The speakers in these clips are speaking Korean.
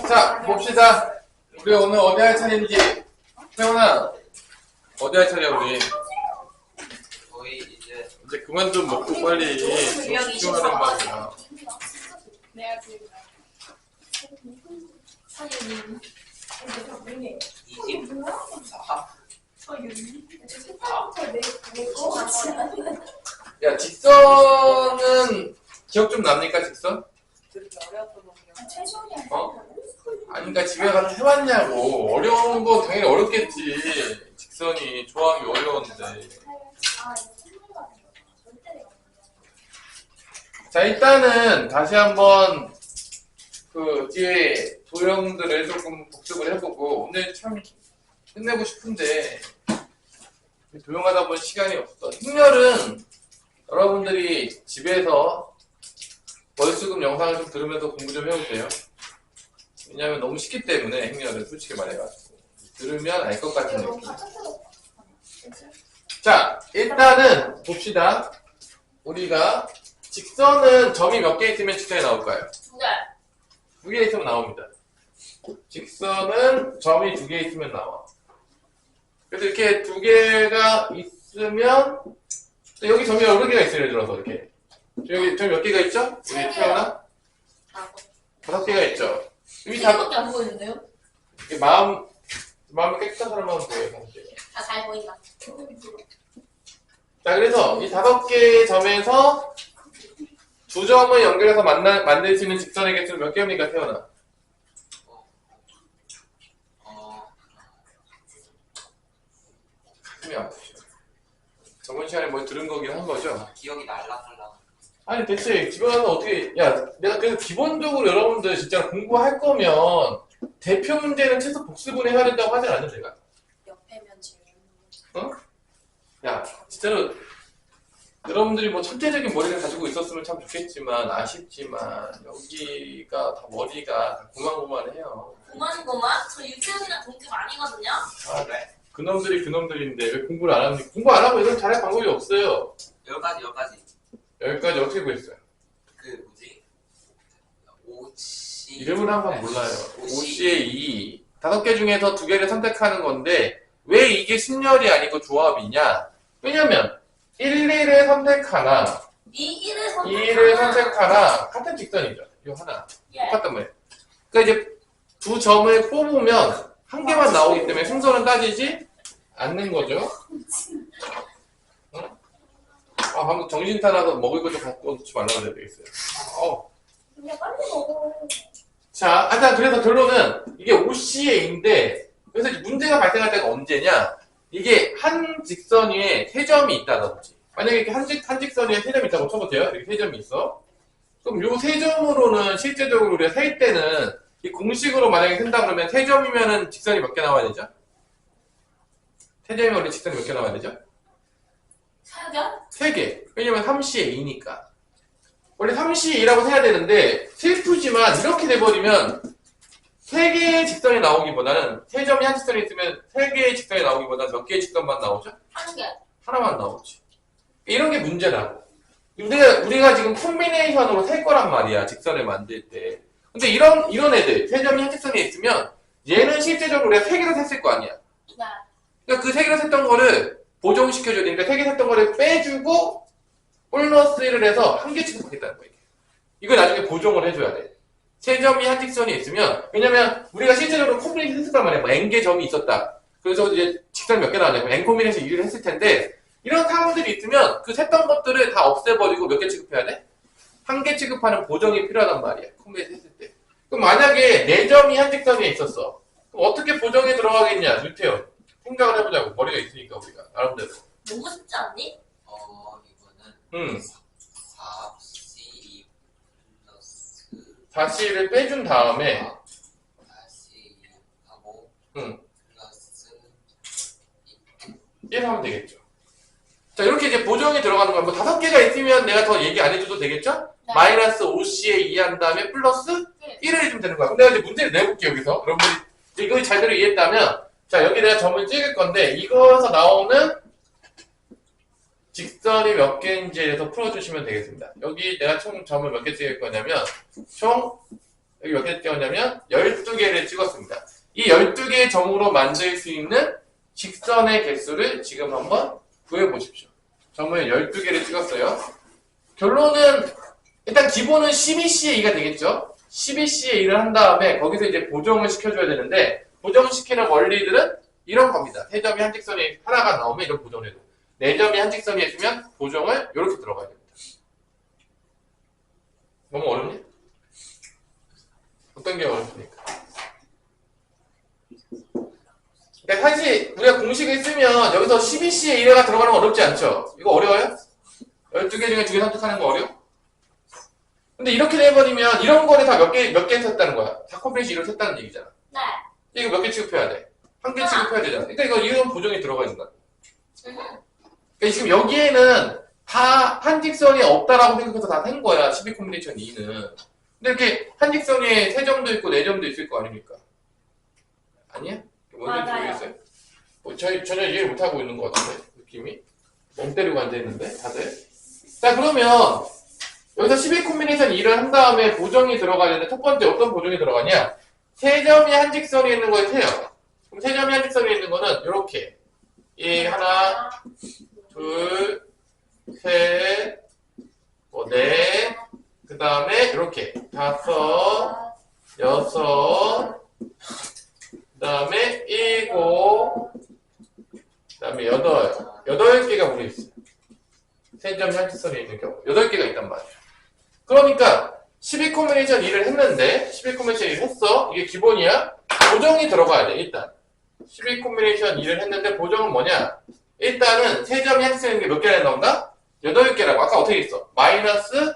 자, 봅시다. 우리 오늘 어디 할 차례인지. 태훈아, 어디 할 차례야, 우리? 거의 이제 그만 좀 먹고 빨리 집중하는 말이야. 내가 지금 24. 야, 직선은 기억 좀 납니까, 직선? 어? 아니, 그러니까 집에 가서 해봤냐고. 어려운 거 당연히 어렵겠지. 직선이 좋아하기 어려운데. 자, 일단은 다시 한번 그 뒤에 도형들을 조금 복습을 해보고, 오늘 참 끝내고 싶은데 도형하다 보면 시간이 없어. 행렬은 여러분들이 집에서 월수금 영상을 좀 들으면서 공부 좀 해보세요. 왜냐면 너무 쉽기 때문에 행렬은 솔직히 말해가지고 들으면 알 것 같은 느낌. 자, 일단은 봅시다. 우리가 직선은 점이 몇 개 있으면 직선이 나올까요? 두 개 있으면 나옵니다. 직선은 점이 두 개 있으면 나와. 그래서 이렇게 두 개가 있으면 여기 점이 여러 개가 있어요. 예를 들어서 이렇게 여기 점 몇 개가 있죠? 우리 태어나? 5개가 있죠. 여기 밖에 안 보이는데요? 마음이 깨끗한 사람만 보여요. 다 잘 보인다. 자, 그래서 이 5개의 점에서 두 점을 연결해서 만들 수 있는 직선의 개수는 몇 개입니까, 태어나? 가슴이 아프죠. 저번 시간에 뭐 들은 거긴 한 거죠. 기억이 날라달라. 아니 대체 집에 가서 어떻게 내가 그래서 기본적으로 여러분들 진짜 공부할 거면 대표 문제는 최소 복습을 해야 된다고 하진 않는 제가. 옆에면 제일. 어? 야 진짜로 여러분들이 뭐 천재적인 머리를 가지고 있었으면 참 좋겠지만 아쉽지만 여기가 다 머리가 다 고만고만해요. 고만? 저 유치원이랑 동기 많이거든요. 아, 네. 그놈들인데 왜 공부를 안 합니까? 공부 안 하고 이건 잘할 방법이 없어요. 여기까지. 여기까지 어떻게 구했어요? 그 뭐지? 오시. 이름을 한번 몰라요. OC의 2. 5개 중에서 2개를 선택하는 건데 왜 이게 승렬이 아니고 조합이냐? 왜냐면 1, 2를 선택하나 2를 선택하나 같은 직선이죠. 이거 하나. 똑같단 말이에요. 그러니까 이제 두 점을 뽑으면 한 개만 나오기 때문에 순서는 따지지 않는 거죠. 어? 아, 방금 정신 타나서 먹을 거 좀 갖고 오지 말라고 해야 되겠어요. 그냥 빨리 먹어. 자, 그래서 결론은 이게 OCA인데 그래서 이제 문제가 발생할 때가 언제냐? 이게 한 직선 위에 세 점이 있다든지 만약에 이렇게 한 직선 위에 세 점이 있다고 쳐보세요. 이렇게 세 점이 있어. 그럼 요 세 점으로는 실제적으로 우리가 셀 때는 이 공식으로 만약에 쓴다 그러면 세 점이면은 직선이 몇 개 나와야 되죠? 세 점이면 원래 직선이 몇 개 나와야 되죠? 3개. 왜냐면 3C의 2니까. 원래 3C의 2라고 세야 되는데 슬프지만 이렇게 돼버리면 3개의 직선이 나오기보다는 3점이 한 직선이 있으면 3개의 직선이 나오기보다는 몇 개의 직선만 나오죠? 하나만 나오지. 이런 게 문제라고. 우리가 지금 콤비네이션으로 셀 거란 말이야. 직선을 만들 때. 근데 이런 애들 3점이 한 직선에 있으면 얘는 실제적으로 우리가 3개로 셌을 거 아니야. 그러니까 그 3개로 셌던 거를 보정시켜줘야 되니까 3개 셌던 거를 빼주고 플러스 1을 해서 한 개씩 받겠다는 거야. 이거 나중에 보정을 해줘야 돼. 3점이 한 직선이 있으면 왜냐면 우리가 실제적으로 콤비네이션 했었단 말이야. 뭐 n개 점이 있었다. 그래서 이제 직선 몇 개 나왔냐면 n 콤비네이션 1을 했을 텐데 이런 상황들이 있으면 그 셌던 것들을 다 없애버리고 몇 개 취급해야 돼? 한 개 취급하는 보정이 필요하단 말이야. 콤비네이션 했을 때. 그럼 만약에 4점이 한 직선에 있었어. 그럼 어떻게 보정에 들어가겠냐? 유태현. 생각을 해보자고. 머리가 있으니까 우리가. 나름대로. 너무 쉽지 않니? 이거는 4C2 플러스 4C를 빼준 다음에 4C2하고 플러스 1 하면 되겠죠. 자, 이렇게 이제 보정이 들어가는 거야. 뭐 5개가 있으면 내가 더 얘기 안 해줘도 되겠죠? 네. 마이너스 5C에 2 한 다음에 플러스 1을 해주면 되는 거야. 그럼 내가 이제 문제를 내볼게요, 여기서. 여러분들이 이거 제대로 이해했다면, 자, 여기 내가 점을 찍을 건데, 이거에서 나오는 직선이 몇 개인지에 대해서 풀어주시면 되겠습니다. 여기 내가 총 점을 몇 개 찍을 거냐면, 여기 몇 개 찍었냐면, 12개를 찍었습니다. 이 12개의 점으로 만들 수 있는 직선의 개수를 지금 한번 구해보십시오. 점을 12개를 찍었어요. 결론은, 일단 기본은 12C의 2가 되겠죠? 12C의 2를 한 다음에, 거기서 이제 보정을 시켜줘야 되는데, 보정시키는 원리들은 이런 겁니다. 세 점이 한 직선이 하나가 나오면 이런 보정을 해도. 네 점이 한 직선이 있으면 보정을 이렇게 들어가야 됩니다. 너무 어렵니? 어떤 게 어렵습니까? 그러니까 사실 우리가 공식을 쓰면 여기서 12C의 1가 들어가는 건 어렵지 않죠? 이거 어려워요? 12개 중에 2개 선택하는 거 어려워? 근데 이렇게 돼버리면 이런 거를 다 몇 개 샀다는 거야. 다 컴플레이션 이렇게 샀다는 얘기잖아. 네. 이거 몇 개 취급해야 돼? 한 개 취급해야 되잖아. 그러니까 이런 보정이 들어가 있는 거야. 그러니까 지금 여기에는 다 한직선이 없다라고 생각해서 다 된 거야. 12 콤비네이션 2는. 근데 이렇게 한직선에 3점도 있고 4점도 있을 거 아닙니까? 아니야? 뭔지 맞아요. 모르겠어요? 전혀 이해를 못하고 있는 것 같은데, 느낌이. 멍 때리고 앉아있는데, 다들. 자, 그러면 여기서 12 콤비네이션 2를 한 다음에 보정이 들어가야 되는데 첫 번째 어떤 보정이 들어가냐? 3점이 한직선에 있는 거에 세요. 그럼 3점이 한직선에 있는 거는 이렇게. 하나, 둘, 셋, 넷, 그 다음에 이렇게 5, 6, 그 다음에 7, 그 다음에 8개가 우리 있어요. 3점이 한직선에 있는 경우 8개가 있단 말이에요. 그러니까 12 콤비네이션 2를 했는데 12 콤비네이션 2를 했어. 이게 기본이야. 보정이 들어가야 돼. 일단 12 콤비네이션 2를 했는데 보정은 뭐냐? 일단은 3점이 한직선에 있는 게 몇 개나 나온다? 8개라고. 아까 어떻게 했어? 마이너스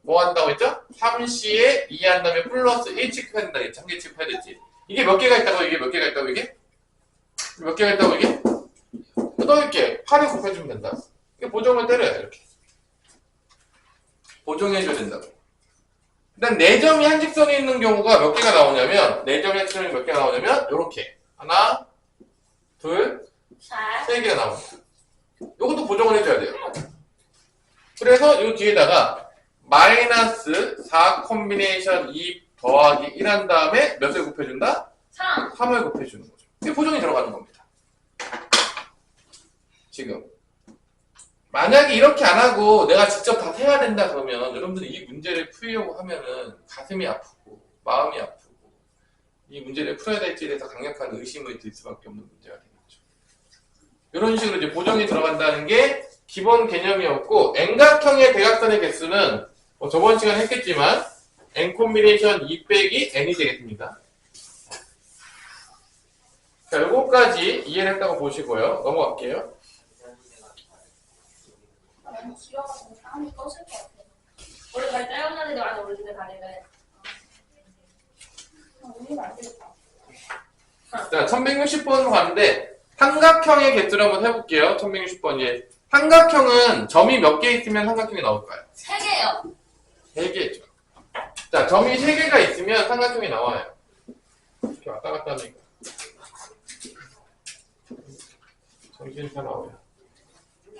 뭐 한다고 했죠? 3C에 2 한 다음에 플러스 1 취급해야 된다 했지. 1개 취급해야 됐지. 이게 몇 개가 있다고? 이게 몇 개가 있다고? 이게? 몇 개가 있다고? 이게? 8개. 8에 곱해주면 된다. 이게 보정을 때려요. 이렇게. 보정해줘야 된다고. 일단 4점이 한직선에 있는 경우가 몇 개가 나오냐면 4점이 한직선에 몇 개가 나오냐면 요렇게. 하나, 둘, 3개가 나옵니다. 요것도 보정을 해줘야 돼요. 그래서 요 뒤에다가 마이너스 4 콤비네이션 2 더하기 1 한 다음에 몇을 곱해준다? 3을 곱해주는 거죠. 이게 보정이 들어가는 겁니다. 지금 만약에 이렇게 안 하고 내가 직접 다 세야 된다 그러면 여러분들이 이 문제를 풀려고 하면은 가슴이 아프고 마음이 아프고 이 문제를 풀어야 될지에 대해서 강력한 의심을 들 수밖에 없는 문제가 되겠죠. 이런 식으로 이제 보정이 들어간다는 게 기본 개념이었고, N각형의 대각선의 개수는 뭐 저번 시간에 했겠지만 N 콤비네이션 2 빼기 N이 되겠습니다. 자, 요거까지 이해를 했다고 보시고요. 넘어갈게요. 너무 길어가지고 땀이 꺼질 것 같아. 원래 갈 짧은 날에 많이 올리는데 다리를. 올리면 안 되겠다. 자, 1160번 가는데 삼각형의 개수를 한번 해볼게요. 1160번. 예. 삼각형은 점이 몇 개 있으면 삼각형이 나올까요? 3개요. 3개죠. 자, 점이 3개가 있으면 삼각형이 나와요. 이렇게 왔다 갔다 하니까. 정신이 다 나와요.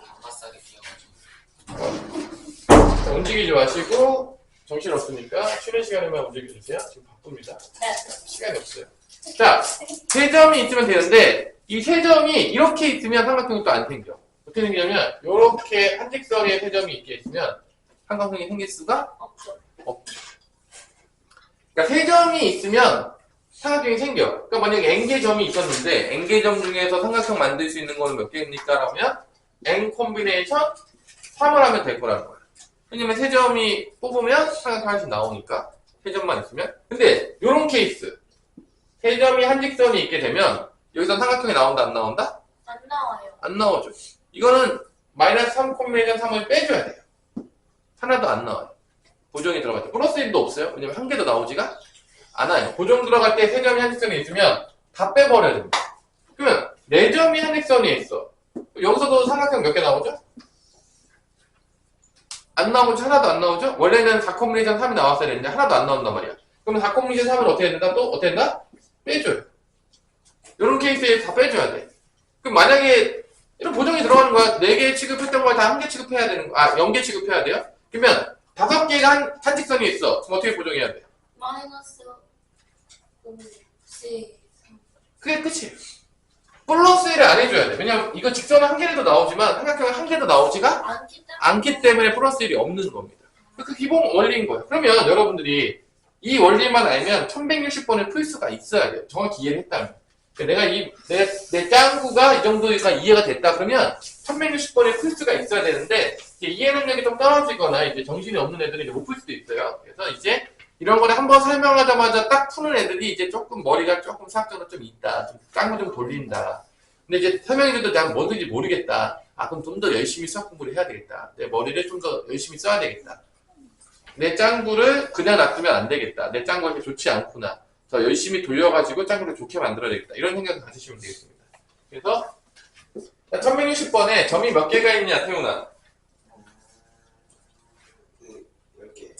감마살이 뛰어가지고. 자, 움직이지 마시고, 정신 없으니까 쉬는 시간에만 움직여주세요. 지금 바쁩니다. 네. 시간이 없어요. 자, 3점이 있으면 되는데, 이 3점이 이렇게 있으면 삼각형이 또 안 생겨. 어떻게 생기냐면, 이렇게 한직선에 3점이 있게 있으면 삼각형이 생길 수가 없죠. 없죠. 그러니까 3점이 있으면 삼각형이 생겨. 그러니까 만약에 n개 점이 있었는데 n개 점 중에서 삼각형 만들 수 있는 거는 몇 개입니까? 라면 n 콤비네이션 3을 하면 될 거라는 거야. 왜냐면 3점이 뽑으면 삼각형 하나씩 나오니까 3점만 있으면. 근데 요런 케이스 3점이 한직선이 있게 되면 여기서 삼각형이 나온다 안 나온다? 안 나와요. 안 나오죠. 이거는 마이너스 3 콤비네이션 3을 빼줘야 돼요. 하나도 안 나와요. 보정이 들어갈 때. 플러스 1도 없어요. 왜냐면 한 개도 나오지가 않아요. 보정 들어갈 때 3점이 한직선에 있으면 다 빼버려야 됩니다. 그러면 4점이 한직선에 있어. 여기서도 삼각형 몇 개 나오죠? 안 나오죠? 하나도 안 나오죠? 원래는 4 콤비네이션 3이 나왔어야 되는데 하나도 안 나온단 말이야. 그러면 4 콤비네이션 3을 어떻게 해야 된다? 또 어떻게 된다? 빼줘요. 이런 케이스에 다 빼줘야 돼. 그럼 만약에 이런 보정이 들어가는 거야. 4개 취급했던 걸 다 1개 취급해야 되는 거. 0개 취급해야 돼요? 그러면 5개가 한 직선이 있어. 그럼 어떻게 보정해야 돼? 마이너스 5, 4, 그게 끝이에요. 플러스 1을 안 해줘야 돼. 왜냐면 이거 직선은 1개라도 나오지만 삼각형은 1개도 나오지가 않기 때문에 플러스 1이 없는 겁니다. 그 기본 원리인 거예요. 그러면 여러분들이 이 원리만 알면 1160번을 풀 수가 있어야 돼요. 정확히 이해를 했다면. 내가 내 짱구가 이 정도가 이해가 됐다 그러면 1160번을 풀 수가 있어야 되는데 이해 능력이 좀 떨어지거나 이제 정신이 없는 애들이 못 풀 수도 있어요. 그래서 이제 이런 거를 한번 설명하자마자 딱 푸는 애들이 이제 조금 머리가 조금 수학적으로 좀 있다. 좀 짱구 좀 돌린다. 근데 이제 설명해줘도 난 뭔지 모르겠다. 그럼 좀 더 열심히 수학 공부를 해야 되겠다. 내 머리를 좀 더 열심히 써야 되겠다. 내 짱구를 그냥 놔두면 안 되겠다. 내 짱구가 이렇게 좋지 않구나. 더 열심히 돌려가지고 짱구를 좋게 만들어야 되겠다. 이런 생각을 가지시면 되겠습니다. 그래서 1160번에 점이 몇 개가 있냐, 태훈아? 10개.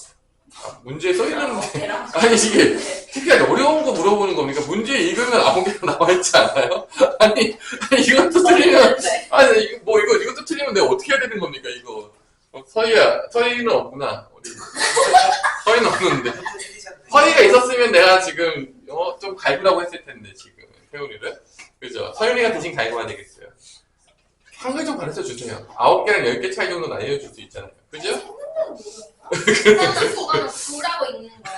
문제에 써있는데 아니 이게 특히나 어려운 거 물어보는 겁니까? 문제 읽으면 9개가 나와있지 않아요? 아니 이것도 틀리면 아니 이것도 틀리면 내가 어떻게 해야 되는 겁니까 이거? 서희는 없구나. 서희는 없는데 서희가 있었으면 내가 지금 좀 갈구라고 했을 텐데 지금 태훈이를 그죠? 서윤이가 대신 갈구가 되겠어요. 한글 좀 가르쳐 주세요. 9개랑 10개 차이 정도는 알려줄 수 있잖아요. 그죠? 그거는 구라고 있는 거야.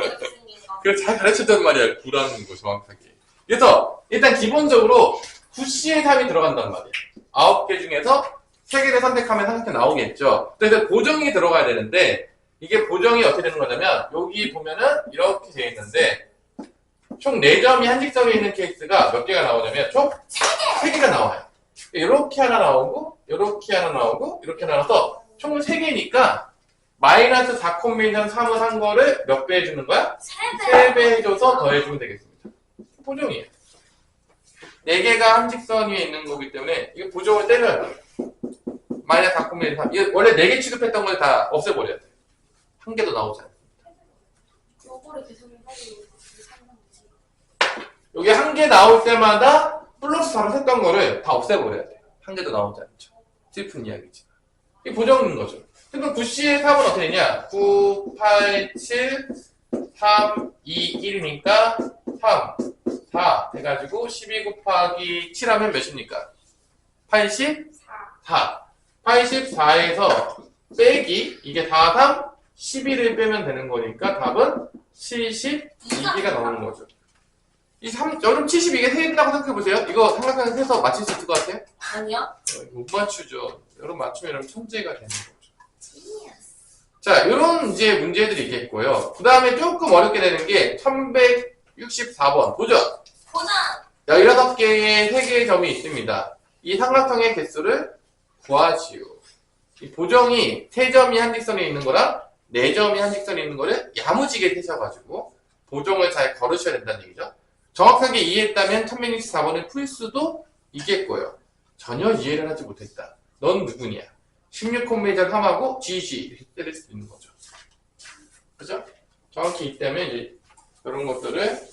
이렇게 생긴 거. 그래서 잘 가르쳤단 말이야. 9라는 거 정확하게. 그래서 일단 기본적으로 9C의 3이 들어간단 말이야. 9개 중에서 3개를 선택하면 삼각형 나오겠죠. 그래서 보정이 들어가야 되는데 이게 보정이 어떻게 되는 거냐면 여기 보면은 이렇게 되어 있는데 총 4점이 한 직선에 있는 케이스가 몇 개가 나오냐면 총 3개가 나와요. 이렇게 하나 나오고 이렇게 하나 나오고 이렇게 나와서 총 3개니까 마이너스 4 콤비네이션 3을 한 거를 몇 배 해주는 거야? 3배 해줘서 더해주면 되겠습니다. 보정이에요. 4개가 한 직선 위에 있는 거기 때문에 이거 보정을 때려야 돼요. 마이너스 4 콤비네이션 3. 이거 원래 4개 취급했던 걸 다 없애버려야 돼요. 한 개도 나오지 않아요. 요거를 계속 해가지고 상관없지. 여기 한 개 나올 때마다 플러스 4로 했던 거를 다 없애버려야 돼요. 한 개도 나오지 않죠. 슬픈 이야기지. 이게 보정인 거죠. 그럼 9C의 3은 어떻게 되냐? 9, 8, 7, 3, 2, 1이니까 3, 4 돼가지고 12 곱하기 7 하면 몇입니까? 84. 84에서 빼기 이게 4, 3, 11을 빼면 되는 거니까 답은 72개가 나오는 거죠. 여러분 72개 세인다고 생각해보세요. 이거 삼각형에서 해서 맞출 수 있을 것 같아요? 아니요? 못 맞추죠. 여러분 맞추면 여러분 천재가 되는 거죠. 자, 이런 이제 문제들이 있겠고요. 그 다음에 조금 어렵게 되는 게 1164번 도전. 16개의 3개의 점이 있습니다. 이 삼각형의 개수를 구하시오. 이 보정이 3점이 한 직선에 있는 거랑 4점이 한 직선에 있는 거를 야무지게 세셔가지고 보정을 잘 걸으셔야 된다는 얘기죠. 정확하게 이해했다면 1164번을 풀 수도 있겠고요. 전혀 이해를 하지 못했다. 넌 누구냐? 16콤비네이션 3하고 GG 이렇게 때릴 수 있는 거죠. 그죠? 정확히 있다면 이제 이런 것들을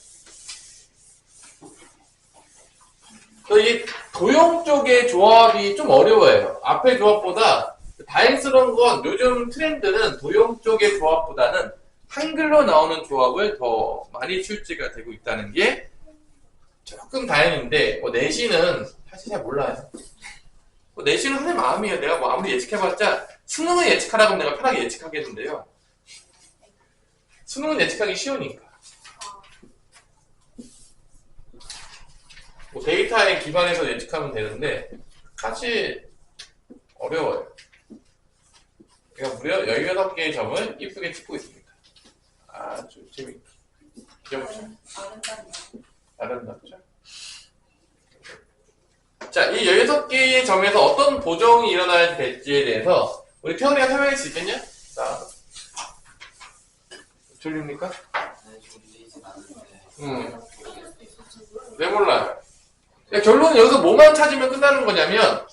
이 도형 쪽의 조합이 좀 어려워요. 앞의 조합보다 다행스러운 건 요즘 트렌드는 도형 쪽의 조합보다는 한글로 나오는 조합을 더 많이 출제가 되고 있다는 게 조금 다행인데 내신은 사실 잘 몰라요. 내신은 하는 마음이에요. 내가 뭐 아무리 예측해봤자 수능을 예측하라고 하면 내가 편하게 예측하겠는데요. 수능은 예측하기 쉬우니까. 뭐 데이터에 기반해서 예측하면 되는데 사실 어려워요. 제가 무려 16개의 점을 이쁘게 찍고 있습니다. 아주 재밌게. 귀엽죠? 아름답죠? 자, 이 16개의 점에서 어떤 보정이 일어나야 될지에 대해서 우리 태훈이가 설명할 수 있겠냐? 자, 졸립니까? 졸리진 않는데. 왜 몰라요? 결론은 여기서 뭐만 찾으면 끝나는 거냐면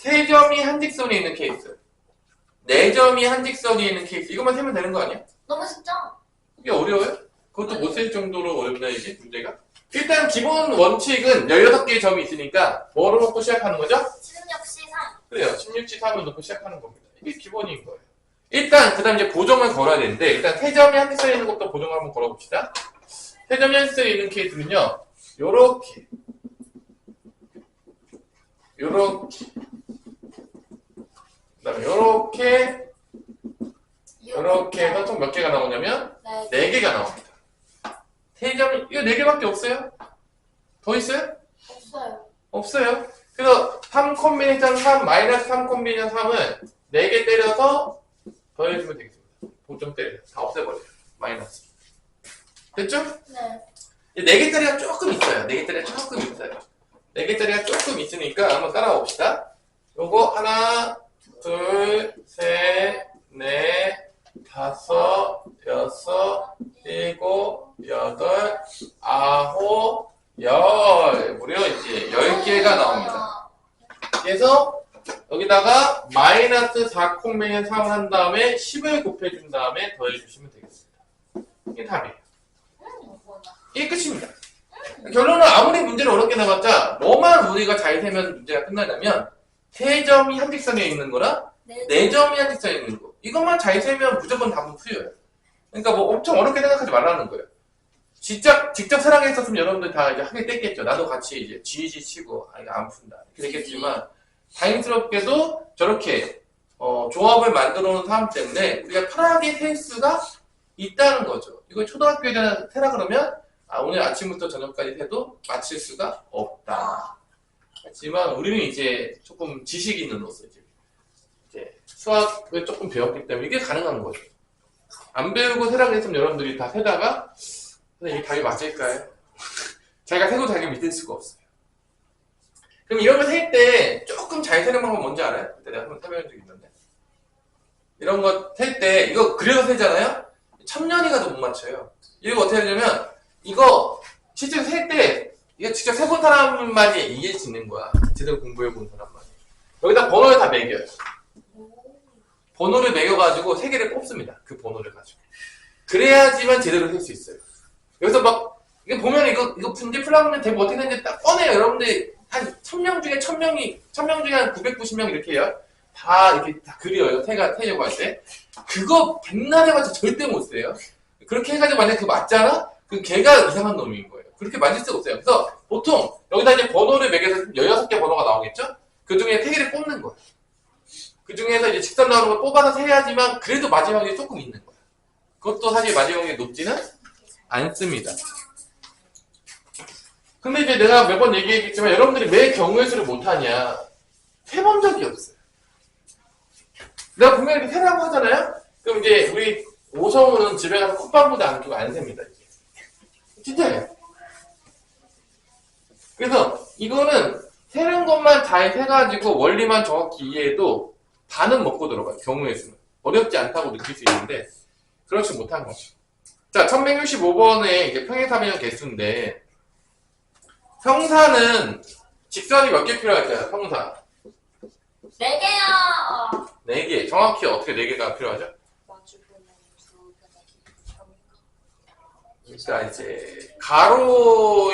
3점이 한 직선에 있는 케이스 4점이 한 직선에 있는 케이스 이것만 세면 되는 거 아니야? 너무 쉽죠? 그게 어려워요? 그것도 못 셀 정도로 어렵나 이게 문제가? 일단 기본 원칙은 16개의 점이 있으니까 뭐로 놓고 시작하는 거죠? 16C 3. 그래요. 16지 3을 놓고 시작하는 겁니다. 이게 기본인 거예요. 일단 그 다음 이제 보정을 걸어야 되는데 일단 세 점이 한 쌍에 있는 것도 보정을 한번 걸어봅시다. 세 점이 한 쌍에 있는 케이스는요. 요렇게 요렇게 그 다음에 요렇게 요렇게 해서 총 몇 개가 나오냐면 네. 4개가 나옵니다. 세 점이 이거 4개밖에 없어요? 더 있어요? 없어요. 없어요. 그래서 3 콤비네이션 3 마이너스 3 콤비네이션 3을 4개 때려서 더해주면 되겠습니다. 보정 때려요. 다 없애버려요. 마이너스. 됐죠? 네. 4개짜리가 조금 있어요. 4개짜리가 조금 있어요. 4개짜리가 조금 있으니까 한번 따라가 봅시다. 요거 하나, 둘, 셋, 넷, 다섯, 여섯, 일곱, 여덟, 아홉, 열. 무려 이제 10개가 나옵니다. 그래서 여기다가 마이너스 4 콤비네이션 3을 한 다음에 10을 곱해준 다음에 더해주시면 되겠습니다. 이게 답이에요. 이게 끝입니다. 결론은 아무리 문제를 어렵게 나봤자 뭐만 우리가 잘 세면 문제가 끝나냐면 세 점이 한 직선에 있는 거랑 네 점이 한 직선에 있는 거 이것만 잘 세면 무조건 답은 풀려요. 그러니까 뭐 엄청 어렵게 생각하지 말라는 거예요. 직접 세랑에 있었으면 여러분들 다 이제 하게 됐겠죠. 나도 같이 이제 GG 치고 이거 안 푼다 이렇게 됐겠지만 다행스럽게도 저렇게 조합을 만들어 놓은 사람 때문에 우리가 편하게 셀 수가 있다는 거죠. 이거 초등학교에 세라 그러면 오늘 아침부터 저녁까지 해도 맞힐 수가 없다. 하지만 우리는 이제 조금 지식 있는으로서 이제 수학을 조금 배웠기 때문에 이게 가능한 거죠. 안 배우고 세라고 했으면 여러분들이 다 세다가 이게 답이 맞을까요? 자기가 세고 자기가 믿을 수가 없어요. 그럼 이런 거 셀 때 조금 잘 세는 방법 뭔지 알아요? 그때 내가 한번 설명한 적 있는데 이런 거 셀 때 이거 그려서 세잖아요? 천년이 가도 못 맞춰요. 이거 어떻게 하냐면 이거 실제로 셀 때 이거 직접 세본 사람만이 이해할 수 있는 거야. 제대로 공부해본 사람만이. 여기다 번호를 다 매겨요. 번호를 매겨가지고 세 개를 뽑습니다. 그 번호를 가지고. 그래야지만 제대로 셀 수 있어요. 여기서 막 이거 보면 이거 문제 풀라면 대부 어떻게 되는지 딱 뻔해요. 여러분들 한 1000명 중에 1000명 중에 한 990명 이렇게 해요. 다 이렇게 다 그려요. 세려고 할 때. 그거 백날 해봤자 절대 못 세요. 그렇게 해가지고 만약에 그거 맞잖아? 그 걔가 이상한 놈인 거예요. 그렇게 맞을 수가 없어요. 그래서 보통 여기다 이제 번호를 매겨서 16개 번호가 나오겠죠? 그 중에 3개를 뽑는 거예요. 그 중에서 이제 직선 나오는 걸 뽑아서 세야지만 그래도 마지막에 조금 있는 거예요. 그것도 사실 마지막에 높지는 않습니다. 근데 이제 내가 몇 번 얘기했지만 여러분들이 왜 경우의 수를 못하냐? 해본 적이 없어요. 내가 분명히 이렇게 세라고 하잖아요? 그럼 이제 우리 오성우는 집에 가서 콧방구도 안 끼고 안 셉니다. 이제. 진짜예요. 그래서 이거는 세는 것만 잘 세가지고 원리만 정확히 이해해도 반은 먹고 들어가요. 경우의 수는. 어렵지 않다고 느낄 수 있는데 그렇지 못한 거죠. 자, 1165번에 이제 평행사변형 개수인데 평사는 직선이 몇 개 필요할까요? 평사. 4개요. 4개. 정확히 어떻게 4개가 필요하죠? 그러니까 이제 가로로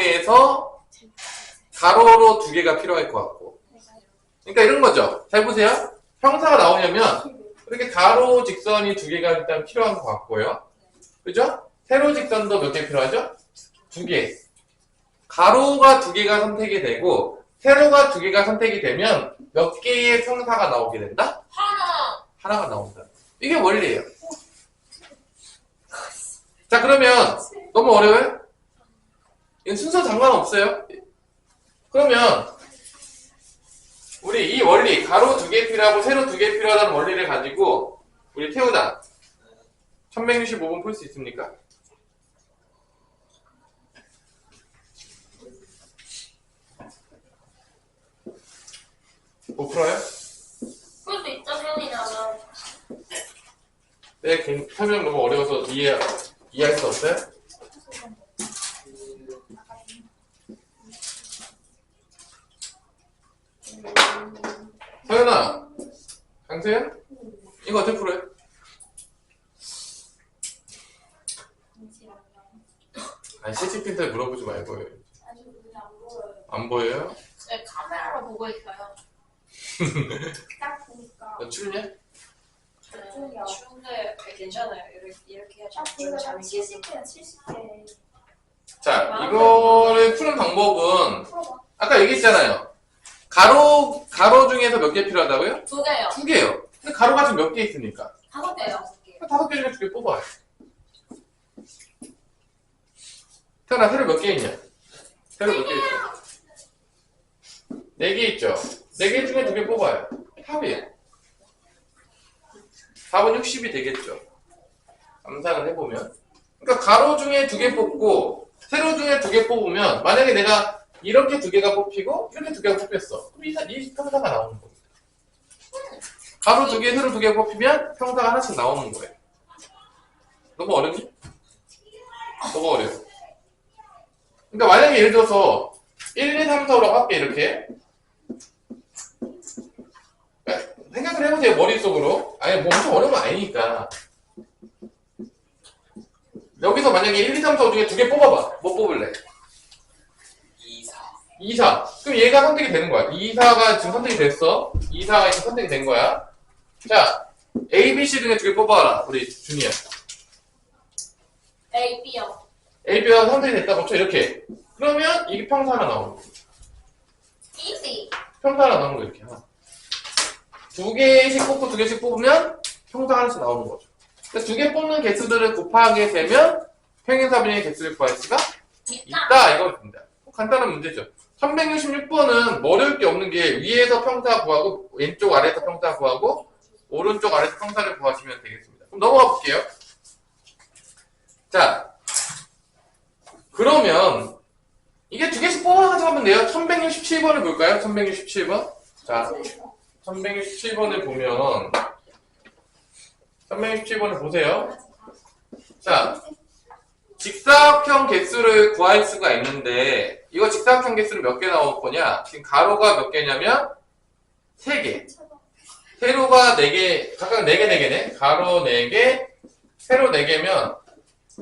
2개가 필요할 것 같고. 그러니까 이런 거죠. 잘 보세요. 평사가 나오려면 이렇게 가로 직선이 2개가 일단 필요한 것 같고요. 그죠? 세로 직선도 몇 개 필요하죠? 2개. 가로가 2개가 선택이 되고 세로가 2개가 선택이 되면 몇 개의 평사가 나오게 된다? 하나가 나온다. 이게 원리예요. 자, 그러면 너무 어려워요? 이건 순서 상관없어요. 그러면 우리 이 원리 가로 2개 필요하고 세로 2개 필요하다는 원리를 가지고 우리 태우다 1165번 풀 수 있습니까? 못 풀어요? 풀 수 있죠, 세훈이라면. 네, 설명 너무 어려워서 이해할 수 없어요? 서연아, 강세연? 이거 어떻게 풀어요? 아니 CT 필터 물어보지 말고요. 아니 눈이 안 보여요. 안 보여요? 네, 카메라로 보고 있어요. 딱 보니까. 너 춥냐? 추운데 괜찮아요. 이렇게 해야지 딱 좀 보니까 잠이 70개, 70개. 자, 이거를 푸는 방법은 풀어봐. 아까 얘기했잖아요. 가로 중에서 몇 개 필요하다고요? 2개요. 2개요. 근데 가로가 지금 몇 개 있으니까 5개요. 5개 중에 2개 뽑아요. 태어나 세로 몇 개 있냐? 세로 몇 개 있어? 4개 있죠? 4개 중에 2개 뽑아요. 합이에요. 4분 60이 되겠죠? 감상을 해보면. 그러니까 가로 중에 2개 뽑고 세로 중에 2개 뽑으면 만약에 내가 이렇게 2개가 뽑히고 이렇게 2개가 뽑혔어. 그럼 이 평사가 나오는 거예요. 가로 2개, 세로 2개 뽑히면 평사가 하나씩 나오는 거예요. 너무 어렵니? 너무 어려워. 그러니까 만약에 예를 들어서 1, 2, 3, 4라고 할게 이렇게 생각을 해보세요 머릿속으로. 아니 뭐 엄청 어려운 거 아니니까. 여기서 만약에 1, 2, 3, 4 중에 2개 뽑아봐. 뭐 뽑을래? 2, 4. 2, 4. 그럼 얘가 선택이 되는 거야. 2, 4가 지금 선택이 됐어. 2, 4가 지금 선택이 된 거야. 자, A, B, C 중에 2개 뽑아라. 우리 준이야. A, B요. A, B가 선택이 됐다고 쳐 이렇게. 그러면 이게 평사 하나 나오는 거야. Easy. 평사 하나 나오는 거 이렇게 하나. 2개씩 뽑고 2개씩 뽑으면 평사 하나씩 나오는 거죠. 그래서 2개 뽑는 개수들을 곱하게 되면 평행사분의 개수를 구할 수가 있다. 이겁니다. 간단한 문제죠. 366번은 뭐 어려울 게 없는 게 위에서 평사 구하고 왼쪽 아래에서 평사 구하고 오른쪽 아래에서 평사를 구하시면 되겠습니다. 그럼 넘어가 볼게요. 자, 그러면 이게 2개씩 뽑아가지고 하면 돼요. 1167번을 볼까요? 1167번. 자, 1167번을 보면 1167번을 보세요. 자, 직사각형 개수를 구할 수가 있는데 이거 직사각형 개수는 몇 개 나올 거냐? 지금 가로가 몇 개냐면 3개. 세로가 4개, 각각 4개, 4개네. 가로 4개, 세로 4개면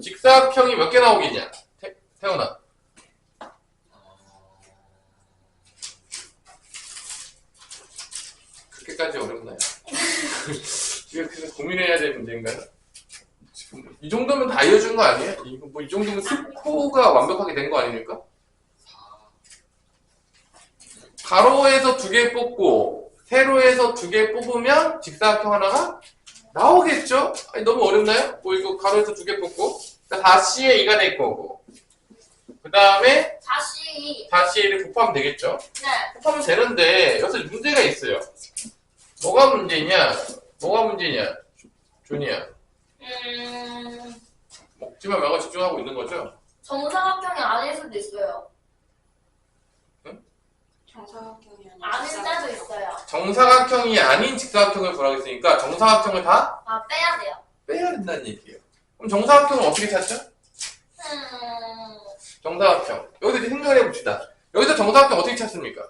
직사각형이 몇 개 나오겠냐? 태훈아. 그렇게까지 어렵나요? 이거 그래서 고민해야 될 문제인가요? 지금 이 정도면 다 알려준 거 아니에요? 이거 뭐 이 정도면 스코어가 완벽하게 된 거 아닙니까? 4. 가로에서 2개 뽑고 세로에서 2개 뽑으면 직사각형 하나가 나오겠죠? 아니, 너무 어렵나요? 뭐 이거 가로에서 2개 뽑고 그러니까 4C에 2가 될 거고 그 다음에 다시. 4C를 곱하면 되겠죠? 네. 곱하면 되는데 여기서 문제가 있어요. 뭐가 문제냐? 뭐가 문제냐? 준이야. 먹지만 말고 집중하고 있는 거죠? 정사각형이 아닐 수도 있어요. 정사각형이 아닐 때도 있어요. 정사각형이 아닌 직사각형을 구하고 있으니까 정사각형을 다 아, 빼야 돼요. 빼야 된다는 얘기예요. 그럼 정사각형을 어떻게 찾죠? 정사각형. 여기서 이제 생각을 해봅시다. 여기서 정사각형 어떻게 찾습니까?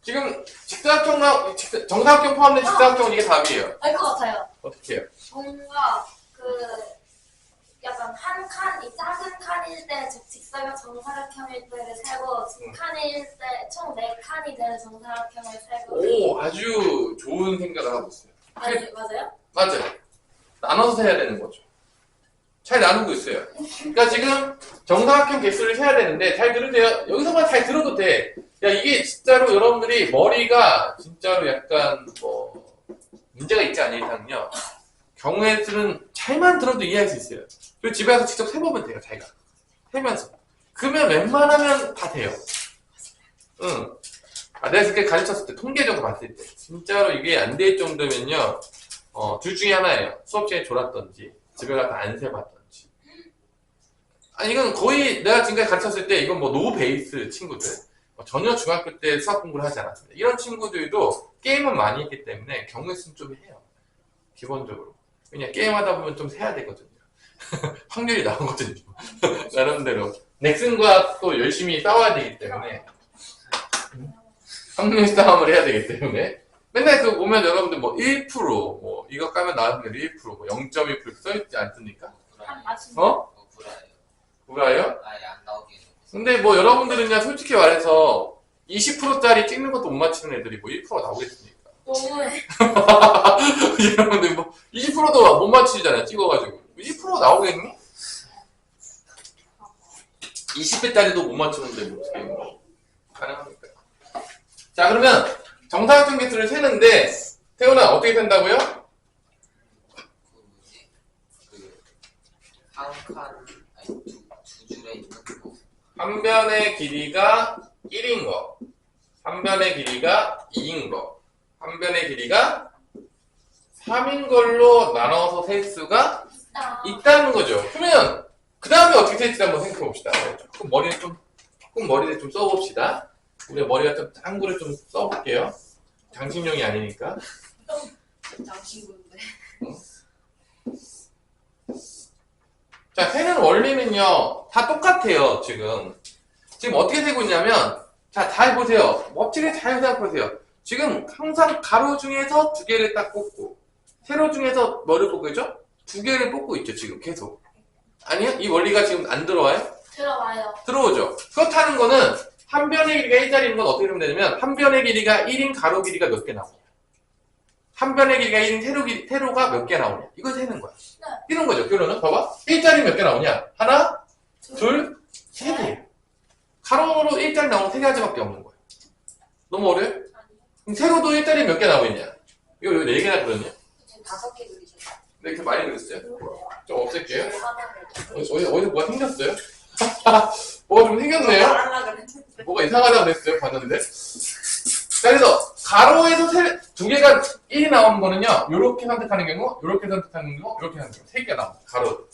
지금 정사각형 포함된 직사각형은 이게 답이에요. 알 것 같아요. 어떻게 해요? 뭔가 약간 한 칸, 이 작은 칸일 때 직사각 정사각형일 때를 세고 두 칸일 때 총 4칸이 되는 정사각형을 세고. 오, 아주 좋은 생각을 하고 있어요. 아니, 맞아요? 맞아요. 나눠서 세야 되는 거죠. 잘 나누고 있어요. 그러니까 지금 정사각형 개수를 세야 되는데 잘 들으세요. 여기서만 잘 들어도 돼. 야, 이게 진짜로 여러분들이 머리가 진짜로 약간 뭐 문제가 있지 않은 이상요. 경우의 수는 잘만 들어도 이해할 수 있어요. 그리고 집에 가서 직접 세보면 돼요, 자기가. 세면서. 그러면 웬만하면 다 돼요. 응. 아, 내가 그렇게 가르쳤을 때, 통계적으로 봤을 때. 진짜로 이게 안 될 정도면요, 둘 중에 하나예요. 수업 시간에 졸았던지, 집에 가서 안 세봤던지. 아니, 이건 거의 내가 지금까지 가르쳤을 때, 이건 뭐 노 베이스 친구들. 전혀 중학교 때 수학 공부를 하지 않았습니다. 이런 친구들도 게임은 많이 했기 때문에 경우의 수는 좀 해요. 기본적으로. 그냥 게임하다 보면 좀 세야 되거든요. 확률이 나오거든요. 나름대로. 넥슨과 또 열심히 싸워야 되기 때문에. 확률 싸움을 해야 되기 때문에. 맨날 그 보면 여러분들 뭐 1%, 뭐 이거 까면 나왔는데 1%, 뭐 0.1% 써있지 않습니까? 한 맞춤. 어? 불안해요. 구라예요? 아예 안 나오게. 근데 뭐 여러분들은 그냥 솔직히 말해서 20%짜리 찍는 것도 못 맞히는 애들이 뭐 1% 나오겠습니까? 너무해. 여러분들 뭐 20%도 못 맞히잖아요. 찍어가지고 20% 나오겠니? 20배짜리도 못 맞추는데 뭐 어떻게 뭐 가능합니까? 자 그러면 정사각형 개수를 세는데 태훈아 어떻게 센다고요? 그 뭐지? 한 칸, 아니 두 줄에 있는 거. 한 변의 길이가 1인 거, 한 변의 길이가 2인 거, 한 변의 길이가 3인 걸로 나눠서 셀 수가 있다는 거죠. 그러면 그 다음에 어떻게 될지 한번 생각해 봅시다. 조금 머리를 좀 써봅시다. 우리 머리가 좀 짱구를 좀 써볼게요. 장식용이 아니니까. 장신구인데. 자, 세는 원리는요, 다 똑같아요, 지금. 지금 어떻게 되고 있냐면, 자, 잘 보세요. 멋지게 잘 생각해보세요. 지금 항상 가로 중에서 두 개를 딱 뽑고, 세로 중에서 뭐를 뽑고 있죠? 두 개를 뽑고 있죠, 지금 계속. 아니요? 이 원리가 지금 안 들어와요? 들어와요. 들어오죠. 그렇다는 거는, 한 변의 길이가 1짜리인 건 어떻게 되면 되냐면, 한 변의 길이가 1인 가로 길이가 몇 개 나오냐. 한 변의 길이가 1인 세로가 몇 개 나오냐. 이걸 세는 거야. 네. 이런 거죠. 결론은 봐봐. 1짜리 몇 개 나오냐. 하나, 둘, 세 개. 가로로 1짜리 나오는 세 가지밖에 없는 거야. 너무 어려요? 그럼 세로도 1짜리 몇 개 나오겠냐. 이거 왜 4개나 그렸냐? 지금 5개 그리셨어요. 근데 이렇게 많이 그렸어요? 좀 없앨게요. 하나를 어디서 뭐가 생겼어요? 뭐가 좀 생겼네요? 말하려고 그랬는데. 뭐가 이상하다고 그랬어요, 봤는데. 자, 그래서, 가로에서 두 개가 1이 나오는 거는요, 요렇게 선택하는 경우, 요렇게 선택하는 경우, 요렇게 하는 경우, 3개가 나옵니다, 가로.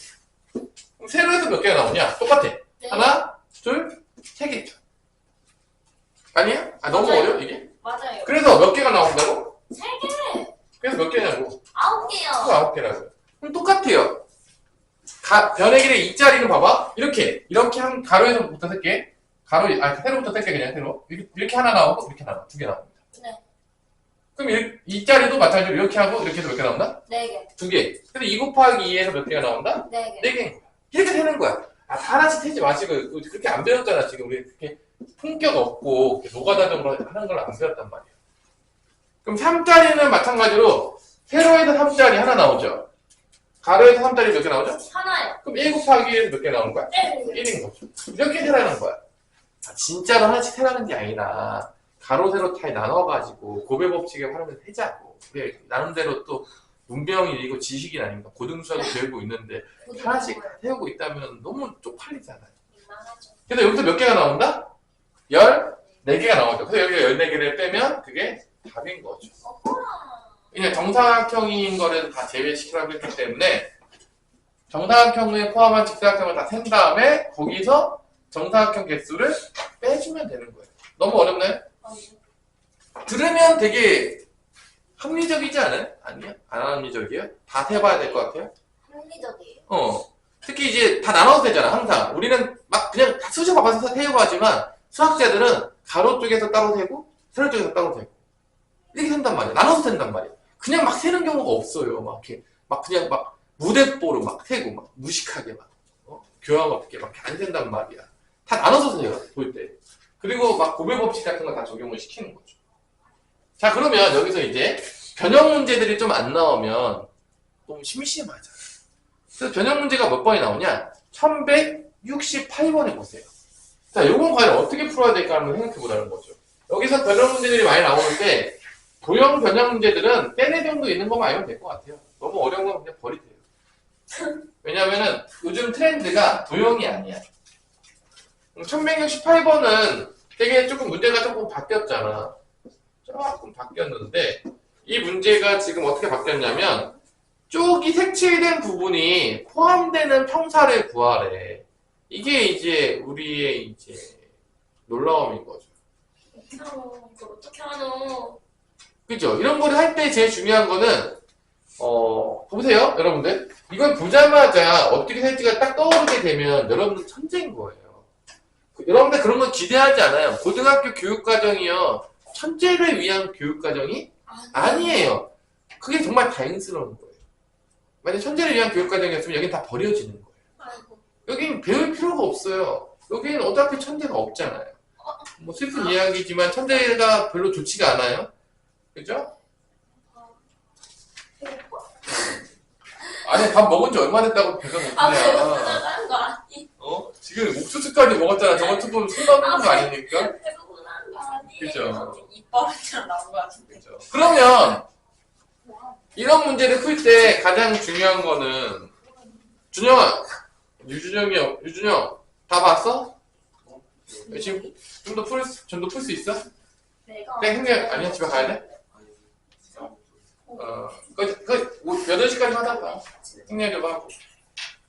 그럼 세로에서 몇 개가 나오냐? 똑같아. 네. 하나, 둘, 3개 있죠. 아니에요? 아, 너무 맞아요. 어려워, 이게? 맞아요. 그래서 몇 개가 나온다고? 3개. 그래서 몇 개냐고? 9개요. 9개라고요. 그럼 똑같아요. 변의 길의 2짜리는 봐봐. 이렇게 한, 가로에서부터 3개. 세로부터 3개 그냥 세로. 이렇게 하나 나오고, 이렇게 하나, 2개 나옵니다. 네. 그럼 이 자리도 마찬가지로 이렇게 하고 이렇게 해서 몇 개 나온다? 4개. 2개. 근데 2 곱하기 2에서 몇 개가 나온다? 4개. 4개인 거야. 이렇게 되는 거야. 아, 하나씩 세지 마시고 그렇게 안 배웠잖아. 지금 우리 그렇게 품격 없고 노가다적으로 하는 걸 안 배웠단 말이야. 그럼 3자리는 마찬가지로 세로에서 3자리 하나 나오죠. 가로에서 3자리 몇 개 나오죠? 하나요. 그럼 1 곱하기 2에서 몇 개 나오는 거야? 네. 1인 거죠. 이렇게 세라는 거야. 아, 진짜로 하나씩 세라는 게 아니라 가로, 세로 잘 나눠가지고 고배 법칙에 활용해서 세자고. 우리 나름대로 또 문명이 이고 지식이 아닙니까? 고등수학을 배우고 있는데 하나씩 다 세우고 있다면 너무 쪽팔리잖아요. 민망하죠. 그래서 여기서 몇 개가 나온다? 14개가 나오죠. 그래서 여기가 14개를 빼면 그게 답인 거죠. 그냥 정사각형인 거를 다 제외시키라고 했기 때문에 정사각형에 포함한 직사각형을 다 센 다음에 거기서 정사각형 개수를 빼주면 되는 거예요. 너무 어렵나요? 들으면 되게 합리적이지 않아요? 아니요? 안 합리적이에요? 다 세봐야 될 것 같아요? 합리적이에요. 특히 이제 다 나눠서 되잖아, 항상. 우리는 막 그냥 다 수저 바꿔서 세려고 하지만 수학자들은 가로 쪽에서 따로 세고 세로 쪽에서 따로 세고 이렇게 센단 말이야. 나눠서 센단 말이야. 그냥 막 세는 경우가 없어요. 막 이렇게 막 그냥 막 무대뽀로 막 세고 막 무식하게 막 교양 없게 막 안 센단 말이야. 다 나눠서 세요, 볼 때. 그리고 막 고배 법칙 같은 거 다 적용을 시키는 거죠. 자, 그러면 여기서 이제 변형 문제들이 좀 안 나오면 너무 심심하잖아. 그래서 변형 문제가 몇 번이 나오냐? 1168번에 보세요. 자, 요건 과연 어떻게 풀어야 될까 한번 생각해 보라는 거죠. 여기서 변형 문제들이 많이 나오는데 도형 변형 문제들은 빼내 정도 있는 것만 알면 될 것 같아요. 너무 어려운 건 그냥 버리세요. 왜냐면은 요즘 트렌드가 도형이 아니야. 1168번은 되게 조금 문제가 조금 바뀌었잖아. 조금 바뀌었는데 이 문제가 지금 어떻게 바뀌었냐면 쪽이 색칠된 부분이 포함되는 평사를 구하래. 이게 이제 우리의 이제 놀라움인 거죠. 이걸 어떻게 하노? 그죠? 이런 거를 할 때 제일 중요한 거는 보세요, 여러분들. 이걸 보자마자 어떻게 살지가 딱 떠오르게 되면 여러분들 천재인 거예요. 여러분들 그런 건 기대하지 않아요. 고등학교 교육과정이요. 천재를 위한 교육과정이 아니에요. 그게 정말 다행스러운 거예요. 만약 천재를 위한 교육과정이었으면 여긴 다 버려지는 거예요. 아이고. 여긴 배울 필요가 없어요. 여기는 어차피 천재가 없잖아요. 뭐 슬픈 이야기지만 천재가 별로 좋지가 않아요. 그죠? 배고파? 아니 밥 먹은 지 얼마 됐다고 배가 아, 고프냐. 배고프다는 거 아니? 지금 옥수수까지 먹었잖아. 저거 조금 술 먹는 거 아닙니까? 배고프다는 거 아니에요. 그죠? 입버릇처럼 나온 것 같은데. 그죠. 그러면 이런 문제를 풀 때 가장 중요한 거는 준영아, 유준영 다 봤어? 지금 좀 더 풀 수 있어? 내가 네, 형님 아니야 집에 가야 돼? 그 8시까지 하다가 형님 좀 하고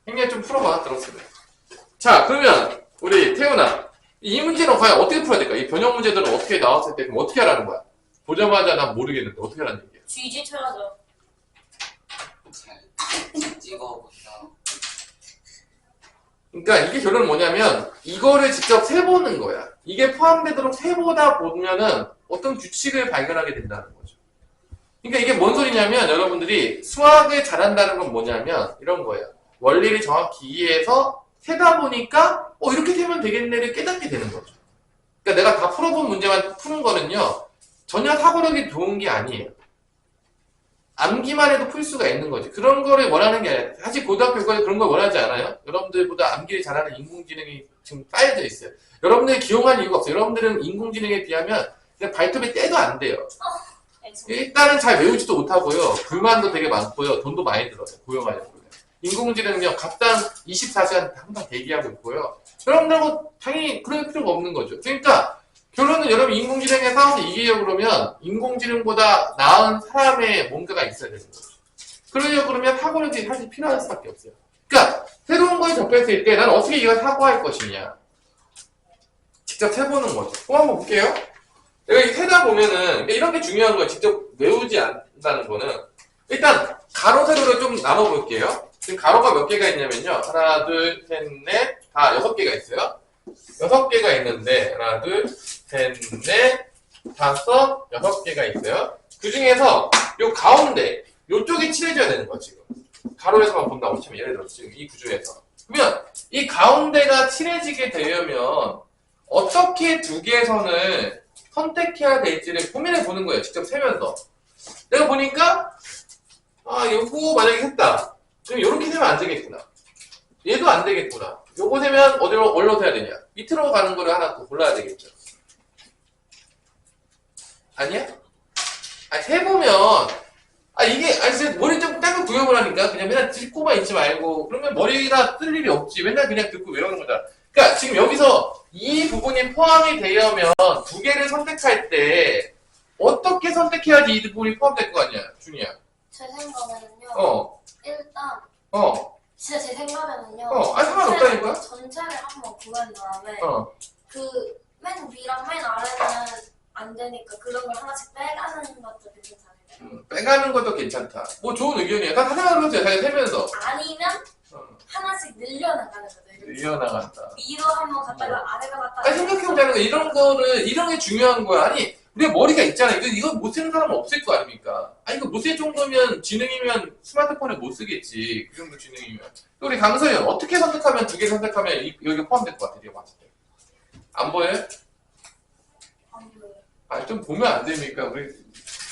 형님 좀 풀어봐 들었으면. 자 그러면 우리 태훈아 이 문제는 과연 어떻게 풀어야 될까? 이 변형 문제들은 어떻게 나왔을 때 그럼 어떻게 하라는 거야? 보자마자 난 모르겠는데 어떻게 하라는 얘기야? GG 쳐야죠. 잘 찍어본다. 그러니까 이게 결론은 뭐냐면 이거를 직접 세보는 거야. 이게 포함되도록 세보다 보면은 어떤 규칙을 발견하게 된다는 거죠. 그러니까 이게 뭔 소리냐면 여러분들이 수학을 잘한다는 건 뭐냐면 이런 거예요. 원리를 정확히 이해해서 세다 보니까 이렇게 세면 되겠네를 깨닫게 되는 거죠. 그러니까 내가 다 풀어본 문제만 푸는 거는요. 전혀 사고력이 좋은 게 아니에요. 암기만 해도 풀 수가 있는 거지. 그런 거를 원하는 게 아니라 사실 고등학교까지 그런 걸 원하지 않아요. 여러분들보다 암기를 잘하는 인공지능이 지금 쌓여져 있어요. 여러분들이 기용할 이유가 없어요. 여러분들은 인공지능에 비하면 그냥 발톱에 떼도 안 돼요. 일단은 잘 외우지도 못하고요. 불만도 되게 많고요. 돈도 많이 들어요. 고용하려고요. 인공지능은요. 값당 24시간 항상 대기하고 있고요. 여러분들하고 당연히 그럴 필요가 없는 거죠. 그러니까 결론은 여러분 인공지능에 싸워서 이기려고 그러면 인공지능보다 나은 사람의 뭔가가 있어야 되는 거죠. 그러려고 그러면 사고력이 사실 필요할 수밖에 없어요. 그러니까 새로운 거에 접했을 때 난 어떻게 이걸 사고할 것이냐. 직접 해보는 거죠. 그거 한번 볼게요. 내가 이렇게 세다 보면은 이런 게 중요한 거예요. 직접 외우지 않는다는 거는. 일단 가로 세로를 좀 나눠볼게요. 지금 가로가 몇 개가 있냐면요. 하나, 둘, 셋, 넷, 다 6개가 있어요. 6개가 있는데 하나, 둘, 셋, 넷, 다섯, 6개가 있어요. 그 중에서 요 가운데 요쪽이 칠해져야 되는 거야 지금. 가로에서만 본다고 치면 예를 들어 지금 이 구조에서. 그러면 이 가운데가 칠해지게 되려면 어떻게 두 개의 선을 선택해야 될지를 고민해 보는 거예요. 직접 세면서. 내가 보니까 요거 만약에 했다. 그럼 요렇게 세면 안 되겠구나. 얘도 안 되겠구나. 요거 세면 어디로 세야 되냐? 밑으로 가는 거를 하나 또 골라야 되겠죠. 아니야? 세보면 진짜 머리 좀 딴거 구형을 하니까 그냥 맨날 듣고만 있지 말고 그러면 머리가 쓸 일이 없지. 맨날 그냥 듣고 외우는 거잖아. 그러니까 지금 여기서 이 부분이 포함이 되려면 두 개를 선택할 때 어떻게 선택해야지 이 부분이 포함될 거 아니야, 준이야? 제 생각에는요. 일단 진짜 제 생각에는요. 상관없다니까? 전체를 한번 구한 다음에 어. 그 맨 위랑 맨 아래는 안 되니까 그런 걸 하나씩 빼가는 것도 괜찮지 않을까요? 빼가는 것도 괜찮다. 뭐 좋은 의견이야. 다 생각을 해보세요. 잘 세면서. 아니면 하나씩 늘려나가는 거죠. 이렇게. 이어나간다. 위로 한번 갔다가 아래가 갔다가 생각해보자는 거 이런 게 중요한 거야. 아니, 우리가 머리가 있잖아. 이거 못 쓰는 사람은 없을 거 아닙니까? 이거 못 쓸 정도면 지능이면 스마트폰을 못 쓰겠지. 그 정도 지능이면. 우리 강서연, 어떻게 선택하면 두 개 선택하면 여기 포함될 것 같아. 네가 봤을 때. 안 보여요? 안 보여요. 좀 보면 안 됩니까? 우리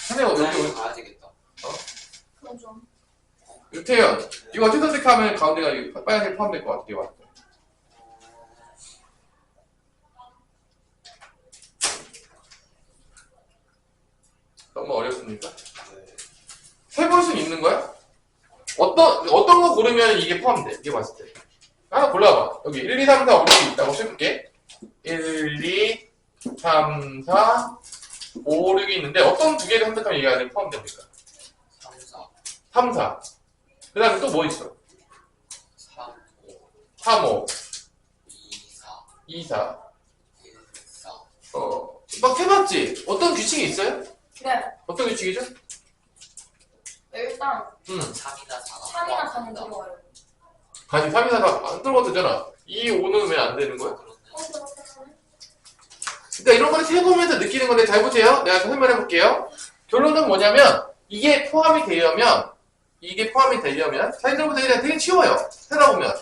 선생님 여기 가야 되겠다. 그건 좀 유태현, 이거 어떻게 선택하면 가운데가 이 빨간색 포함될 것 같아. 네가 봤을 때. 너무 어렵습니까? 세볼 수는 있는 거야? 어떤 거 고르면 이게 포함돼? 이게 봤을 때. 하나 골라봐. 여기 1, 2, 3, 4, 5, 6 있다고 써볼게. 1, 2, 3, 4, 5, 6이 있는데 어떤 두 개를 선택하면 이게 안에 포함됩니까? 3, 4, 3, 4. 그 다음에 또 뭐 있어? 3, 5, 3, 5, 2, 4, 2, 4. 1, 4. 막 해봤지? 어떤 규칙이 있어요? 네. 어떤 규칙이죠? 일단 3이나 4가 3이나 4는 들어가요. 아니 3, 2, 4가 안 들어가도 되잖아. 2, 5는 왜 안 되는 거야? 그러니까 이런 거를 세보면서 느끼는 건데 잘 보세요. 내가 설명해 볼게요. 결론은 뭐냐면 이게 포함이 되려면 이게 포함이 되려면 자연스럽게 되게 쉬워요. 세다 보면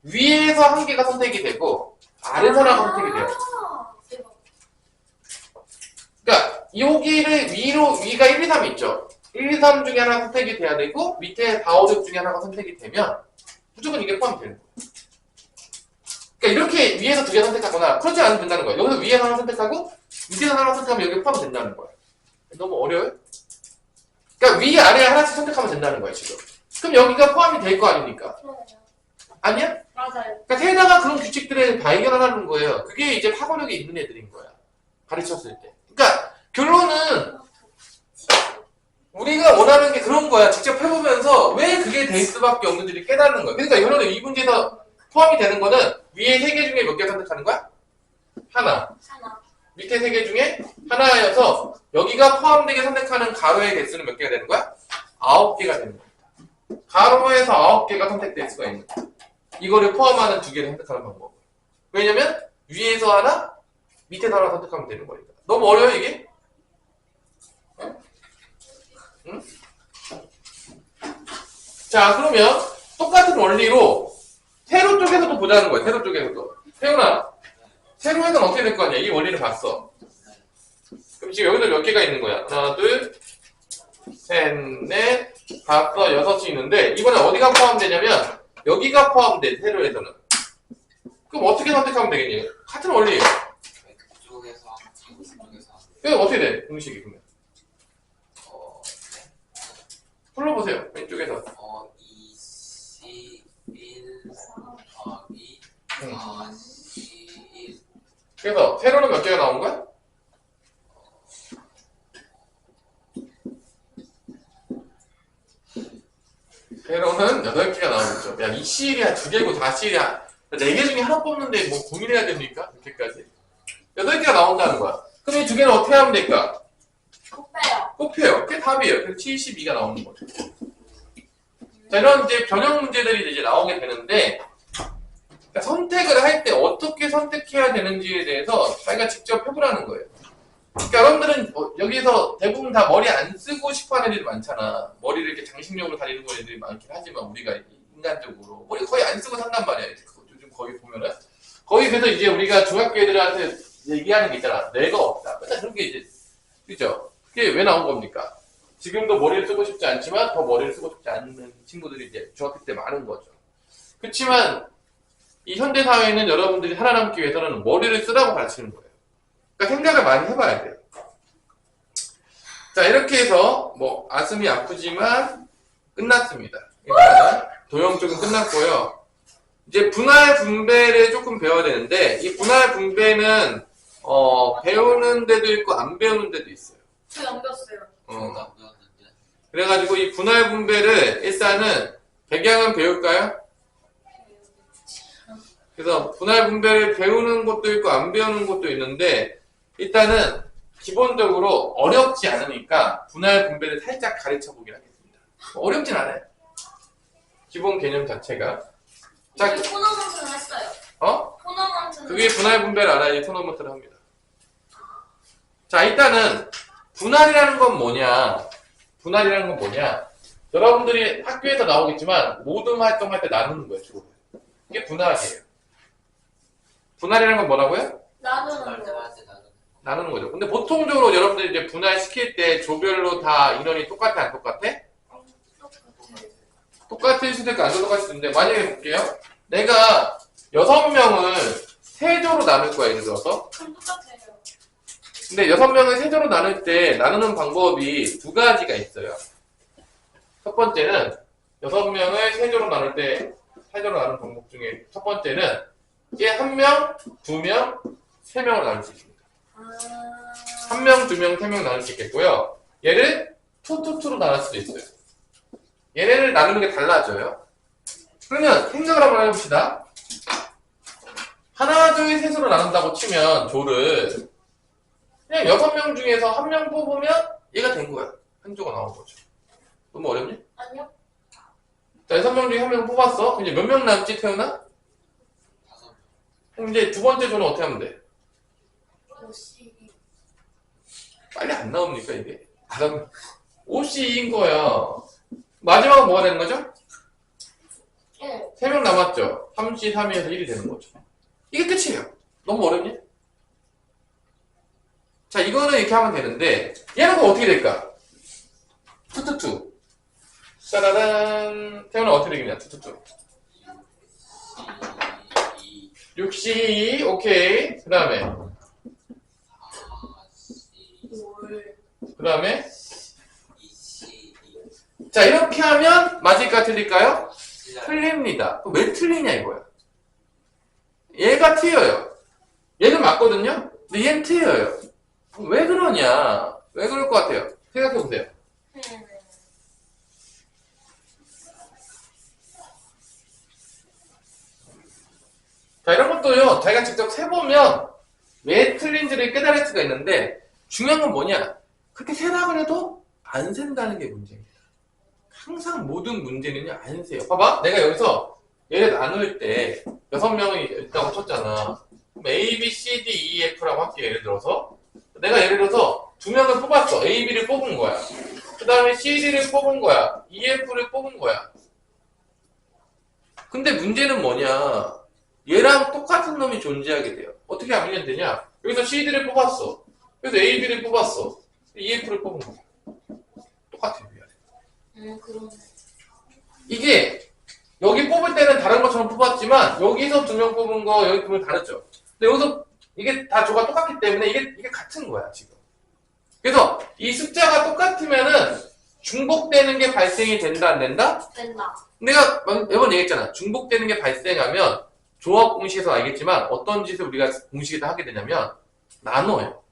위에서 한 개가 선택이 되고 아래서 하나가 선택이 돼요. 대박. 그러니까 여기를 위가 1, 2, 3 있죠. 1, 2, 3 중에 하나가 선택이 돼야 되고 밑에 4, 5, 6 중에 하나가 선택이 되면 무조건 이게 포함이 되는 거예요. 그러니까 이렇게 위에서 두 개 선택하거나 그렇지 않으면 된다는 거예요. 여기서 위에서 하나 선택하고 밑에서 하나 선택하면 여기 포함이 된다는 거예요. 너무 어려워요? 그러니까 위, 아래 하나씩 선택하면 된다는 거예요, 지금. 그럼 여기가 포함이 될 거 아닙니까? 그러네요. 아니야? 맞아요. 그러니까 세다가 그런 규칙들을 발견하는 거예요. 그게 이제 파고력이 있는 애들인 거야. 가르쳤을 때. 그러니까 결론은 우리가 원하는 게 그런 거야. 직접 해보면서 왜 그게 될 수밖에 없는지를 깨닫는 거야. 그러니까 결론은 이 문제에서 포함이 되는 거는 위에 3개 중에 몇 개 선택하는 거야? 하나. 하나. 밑에 3개 중에 하나여서 여기가 포함되게 선택하는 가로의 개수는 몇 개가 되는 거야? 9개가 되는 거야. 가로에서 9개가 선택될 수가 있는 거야. 이거를 포함하는 2개를 선택하는 방법. 왜냐면 위에서 하나, 밑에서 하나 선택하면 되는 거니까. 너무 어려워요 이게? 응? 자 그러면 똑같은 원리로 세로 쪽에서도 보자는 거야. 세로 쪽에서도. 태훈아, 세로에서는 어떻게 될 거 아니야? 이 원리를 봤어. 그럼 지금 여기도 몇 개가 있는 거야? 하나, 둘, 셋, 넷, 다섯, 6이 있는데 이번에 어디가 포함되냐면 여기가 포함돼, 세로에서는. 그럼 어떻게 선택하면 되겠니? 같은 원리예요. 그쪽에서 하고 저쪽에서 하고. 그럼 어떻게 돼? 공식이 그러면. 네. 풀러보세요. 왼쪽에서. 21 더하기 응. 41. 그래서 세로는 몇 개가 나온 거야? 세로는 8개가 나오죠. 야, 이 C일이야, 2개고 4C일이야. 4개 중에 하나 뽑는데 뭐 고민해야 됩니까? 이렇게까지. 8개가 나온다는 거야. 그럼 이 2개는 어떻게 하면 될까? 곱해요. 뽑혀요. 그게 답이에요. 그래서 72가 나오는 거죠. 자, 이런 이제 변형 문제들이 이제 나오게 되는데, 그러니까 선택을 할 때 어떻게 선택해야 되는지에 대해서 자기가 직접 해보라는 거예요. 그러니까 여러분들은 여기서 대부분 다 머리 안 쓰고 싶어 하는 애들이 많잖아. 머리를 이렇게 장식용으로 다니는 애들이 많긴 하지만 우리가 인간적으로 머리 거의 안 쓰고 산단 말이야. 요즘 거기 보면은. 거기 그래서 이제 우리가 중학교 애들한테 얘기하는 게 있잖아. 뇌가 없다. 맨날 그런 게 이제, 그죠? 그게 왜 나온 겁니까? 지금도 머리를 쓰고 싶지 않지만 더 머리를 쓰고 싶지 않는 친구들이 이제 중학교 때 많은 거죠. 그렇지만 이 현대 사회는 여러분들이 살아남기 위해서는 머리를 쓰라고 가르치는 거예요. 그러니까 생각을 많이 해봐야 돼요. 자, 이렇게 해서 뭐 아슴이 아프지만 끝났습니다. 일단은 도형 쪽은 끝났고요. 이제 분할 분배를 조금 배워야 되는데 이 분할 분배는 배우는 데도 있고 안 배우는 데도 있어요. 저 연겼어요. 저도 안 배웠는데. 그래가지고 이 분할 분배를 일단은 배경은 배울까요? 그래서 분할 분배를 배우는 것도 있고 안 배우는 것도 있는데 일단은 기본적으로 어렵지 않으니까 분할 분배를 살짝 가르쳐 보긴 하겠습니다. 어렵진 않아요. 기본 개념 자체가. 자, 우리 토너먼트는 했어요. 토너먼트는 그게 분할 분배를 알아야지 토너먼트를 합니다. 자, 일단은 분할이라는 건 뭐냐? 분할이라는 건 뭐냐? 여러분들이 학교에서 나오겠지만 모든 활동할 때 나누는 거예요, 주로. 이게 분할이에요. 분할이라는 건 뭐라고요? 나누는 할 거. 때마다 나는 나누는 거죠. 근데 보통적으로 여러분들이 이제 분할 시킬 때 조별로 다 인원이 똑같아, 안 똑같아? 똑같을 수도 있고 안 똑같을 수도 있는데 만약에 볼게요. 내가 6명을 세조로 나눌 거야, 예를 들어서. 그럼 똑같아요. 근데 6명을 세조로 나눌 때 나누는 방법이 2가지가 있어요. 첫 번째는 6명을 세조로 나눌 때 세조로 나누는 방법 중에 첫 번째는 이게 1명, 2명, 3명으로 나눌 수 있습니다. 1명, 2명, 3명 나눌 수 있겠고요. 얘를 2로 나눌 수도 있어요. 얘네를 나누는 게 달라져요. 그러면 생각을 한번 해봅시다. 하나, 둘, 셋으로 나눈다고 치면 조를 그냥 6명 중에서 1명 뽑으면 얘가 된 거야. 한 조가 나온 거죠. 너무 어렵니? 아니요. 자, 6명 중에 1명 뽑았어. 이제 몇 명 남지, 태훈아? 5명. 그럼 이제 두 번째 조는 어떻게 하면 돼? 52. 빨리 안 나옵니까, 이게? 5C인 거야. 마지막은 뭐가 되는 거죠? 1. 3명 남았죠? 3C, 3에서 1이 되는 거죠. 이게 끝이에요. 너무 어렵니? 자, 이거는 이렇게 하면 되는데, 얘는 그럼 어떻게 될까? 투투투. 짜라란. 태훈은 어떻게 되겠냐, 투투투. 6C, 오케이. 그 다음에, 그 다음에, 자, 이렇게 하면 맞을까, 틀릴까요? 틀립니다. 왜 틀리냐, 이거야. 얘가 틀려요. 얘는 맞거든요? 근데 얘는 틀려요. 왜 그러냐? 왜 그럴 것 같아요? 생각해보세요. 자, 이런 것도요, 자기가 직접 세보면 왜 틀린지를 깨달을 수가 있는데, 중요한 건 뭐냐? 그렇게 세라고 해도 안 센다는 게 문제입니다. 항상 모든 문제는요, 안 세요. 봐봐, 내가 여기서 얘를 나눌 때 6명이 있다고 쳤잖아. 그럼 A, B, C, D, E, F라고 할게요, 예를 들어서. 내가 예를 들어서 2명을 뽑았어. A, B를 뽑은 거야. 그 다음에 C, D를 뽑은 거야. E, F를 뽑은 거야. 근데 문제는 뭐냐? 얘랑 똑같은 놈이 존재하게 돼요. 어떻게 하면 되냐? 여기서 C, D를 뽑았어. 여기서 A, B를 뽑았어. E, F를 뽑은 거야. 똑같아요. 그러네. 이게 여기 뽑을 때는 다른 것처럼 뽑았지만 여기서 2명 뽑은 거 여기 보면 다르죠. 근데 여기서 이게 다 조가 똑같기 때문에 이게 같은 거야 지금. 그래서 이 숫자가 똑같으면은 중복되는 게 발생이 된다 안 된다? 된다. 내가 매번 얘기했잖아. 중복되는 게 발생하면 조합 공식에서 알겠지만 어떤 짓을 우리가 공식에다 하게 되냐면 나눠요.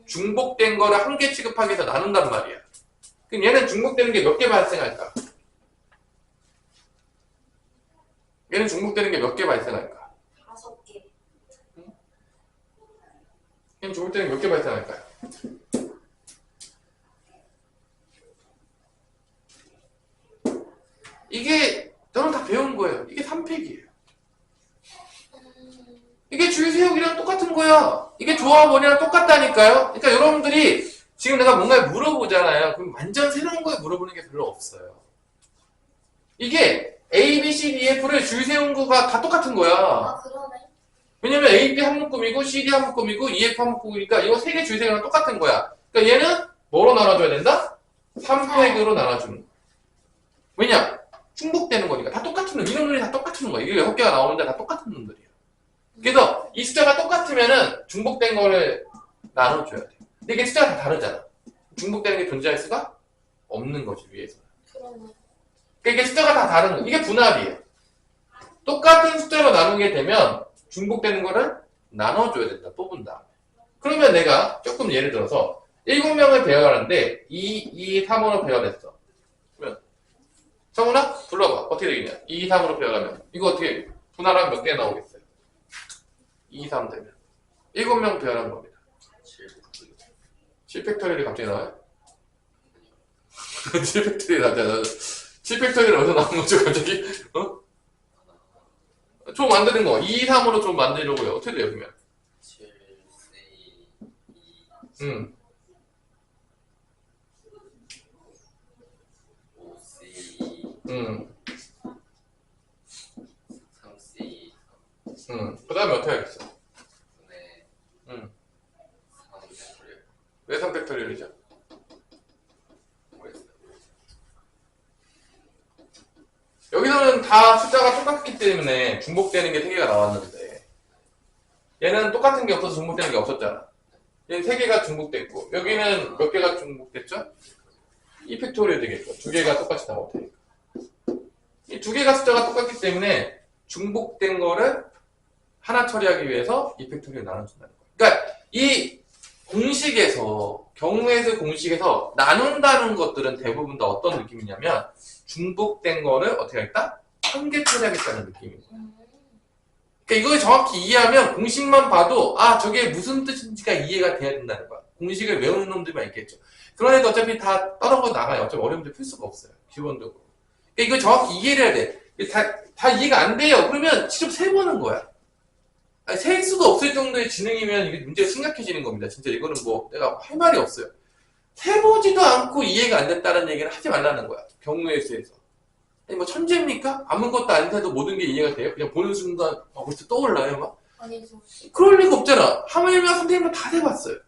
중복된 거를 한 개 취급하기 위해서 나눈단 말이야. 그럼 얘는 중복되는 게 몇 개 발생할까? 얘는 중복되는 게 몇 개 발생할까? 5개. 얘는 중복되는 게 몇 개 발생할까요? 이게 너는 다 배운 거예요. 이게 3팩이에요. 이게 줄 세우기랑 똑같은 거야. 이게 조합원이랑 똑같다니까요. 그러니까 여러분들이 지금 내가 뭔가를 물어보잖아요. 그럼 완전 새로운 걸 물어보는 게 별로 없어요. 이게 A, B, C, D, F를 줄 세운 거가 다 똑같은 거야. 아, 그러네. 왜냐면 A, B 한 묶음이고 C, D 한 묶음이고 E, F 한 묶음이니까 이거 세 개 줄 세우는 건 똑같은 거야. 그러니까 얘는 뭐로 나눠줘야 된다? 3팩으로 나눠주는 거야. 왜냐? 중복되는 거니까. 다 똑같은 놈. 이놈들이 다 똑같은 거야. 이게 6개가 나오는데 다 똑같은 놈들이야. 그래서 이 숫자가 똑같으면은 중복된 거를 나눠줘야 돼. 근데 이게 숫자가 다 다르잖아. 중복되는 게 존재할 수가 없는 거지, 위에서. 그러네. 그러니까 이게 숫자가 다 다른 거. 이게 분합이에요. 똑같은 숫자로 나누게 되면 중복되는 거를 나눠줘야 된다. 뽑은 다음에. 그러면 내가 조금 예를 들어서 7명을 배열하는데 2, 3으로 배열했어. 그러면 성훈아 불러봐. 어떻게 되겠냐? 2, 3으로 배열하면 이거 어떻게 분할하면 몇 개 나오겠어요? 2, 3 되면 7명 배열한 겁니다. 7팩토리를 갑자기 나와요? 7팩토리 나잖아. 7팩토리는 어디서 나온 거죠 갑자기? 어? 좀 만드는 거 2, 3으로 좀 만들려고요. 어떻게 돼요 그러면? 7, 2, 5C 3C 그 다음에 어떻게 하겠어? 3팩토리얼 왜 3팩토리얼이죠? 여기서는 다 숫자가 똑같기 때문에 중복되는 게 3개가 나왔는데 얘는 똑같은 게 없어서 중복되는 게 없었잖아. 얘는 3개가 중복됐고 여기는 몇 개가 중복됐죠? 2팩토리얼 되겠죠. 2개가 똑같이 나올 테니까. 이 2개가 숫자가 똑같기 때문에 중복된 거를 하나 처리하기 위해서 2팩토리얼 나눠준다는 거예요. 그러니까 이 공식에서 경우의 공식에서 나눈다는 것들은 대부분 다 어떤 느낌이냐면 중복된 거를 어떻게 하겠다? 한 개 처리하겠다는 느낌입니다. 그러니까 이걸 정확히 이해하면 공식만 봐도 아 저게 무슨 뜻인지가 이해가 돼야 된다는 거야. 공식을 외우는 놈들만 있겠죠. 그런 애들 어차피 다 떨어져 나가요. 어차피 어려운 문제 풀 수가 없어요. 기본적으로. 그러니까 이걸 정확히 이해를 해야 돼. 다 이해가 안 돼요. 그러면 직접 세보는 거야. 아니, 셀 수가 없을 정도의 지능이면 이게 문제가 심각해지는 겁니다. 진짜 이거는 뭐 내가 할 말이 없어요. 세보지도 않고 이해가 안 됐다는 얘기를 하지 말라는 거야. 경우의 수에서. 아니 뭐 천재입니까? 아무것도 안 해도 모든 게 이해가 돼요? 그냥 보는 순간 벌써 떠올라요 막? 아니죠. 그럴 리가 없잖아. 하물며 선생님은 다 세봤어요.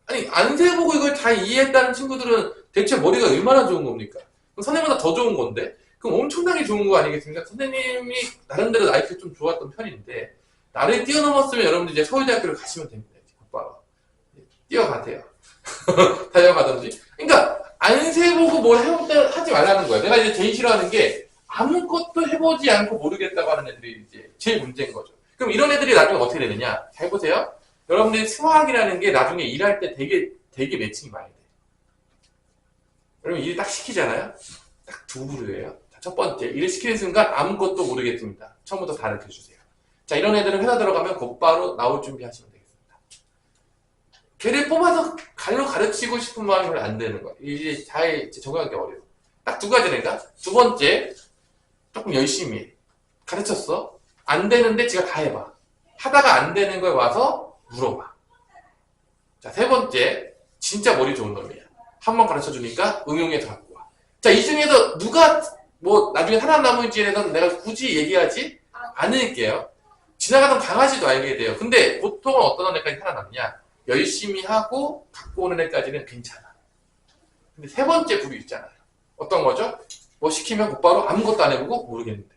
아니 안 세보고 이걸 다 이해했다는 친구들은 대체 머리가 얼마나 좋은 겁니까? 그럼 선생님보다 더 좋은 건데? 그럼 엄청나게 좋은 거 아니겠습니까? 선생님이 나름대로 IQ 좀 좋았던 편인데 나를 뛰어넘었으면 여러분들 이제 서울대학교를 가시면 됩니다. 곧바로 뛰어가세요. 달려가든지. 그러니까 안 세보고 뭘 하지 말라는 거야. 내가 이제 제일 싫어하는 게 아무것도 해보지 않고 모르겠다고 하는 애들이 이제 제일 문제인 거죠. 그럼 이런 애들이 나중에 어떻게 되느냐? 잘 보세요. 여러분들이 수학이라는 게 나중에 일할 때 되게 매칭이 많이 돼. 여러분 일 딱 시키잖아요? 딱 두 부류예요. 첫 번째, 일을 시키는 순간 아무것도 모르겠습니다. 처음부터 다 가르쳐주세요. 자, 이런 애들은 회사 들어가면 곧바로 나올 준비하시면 되겠습니다. 걔를 뽑아서 가르치고 싶은 마음이 별로 안 되는 거예요. 이제 잘 적용하기 어려워. 딱 두 가지니까. 두 번째, 조금 열심히 해. 가르쳤어. 안 되는데 지가 다 해봐. 하다가 안 되는 걸 와서 물어봐. 자, 세 번째, 진짜 머리 좋은 놈이야. 한 번 가르쳐 주니까 응용해서 갖고 와. 자, 이 중에서 누가 뭐 나중에 살아남을지에 대해서는 내가 굳이 얘기하지 않을게요. 지나가던 강아지도 알게 돼요. 근데 보통은 어떤 애까지 살아남냐? 열심히 하고 갖고 오는 애까지는 괜찮아. 근데 세 번째 부류 있잖아요. 어떤 거죠? 뭐 시키면 곧바로 아무것도 안 해보고 모르겠는데.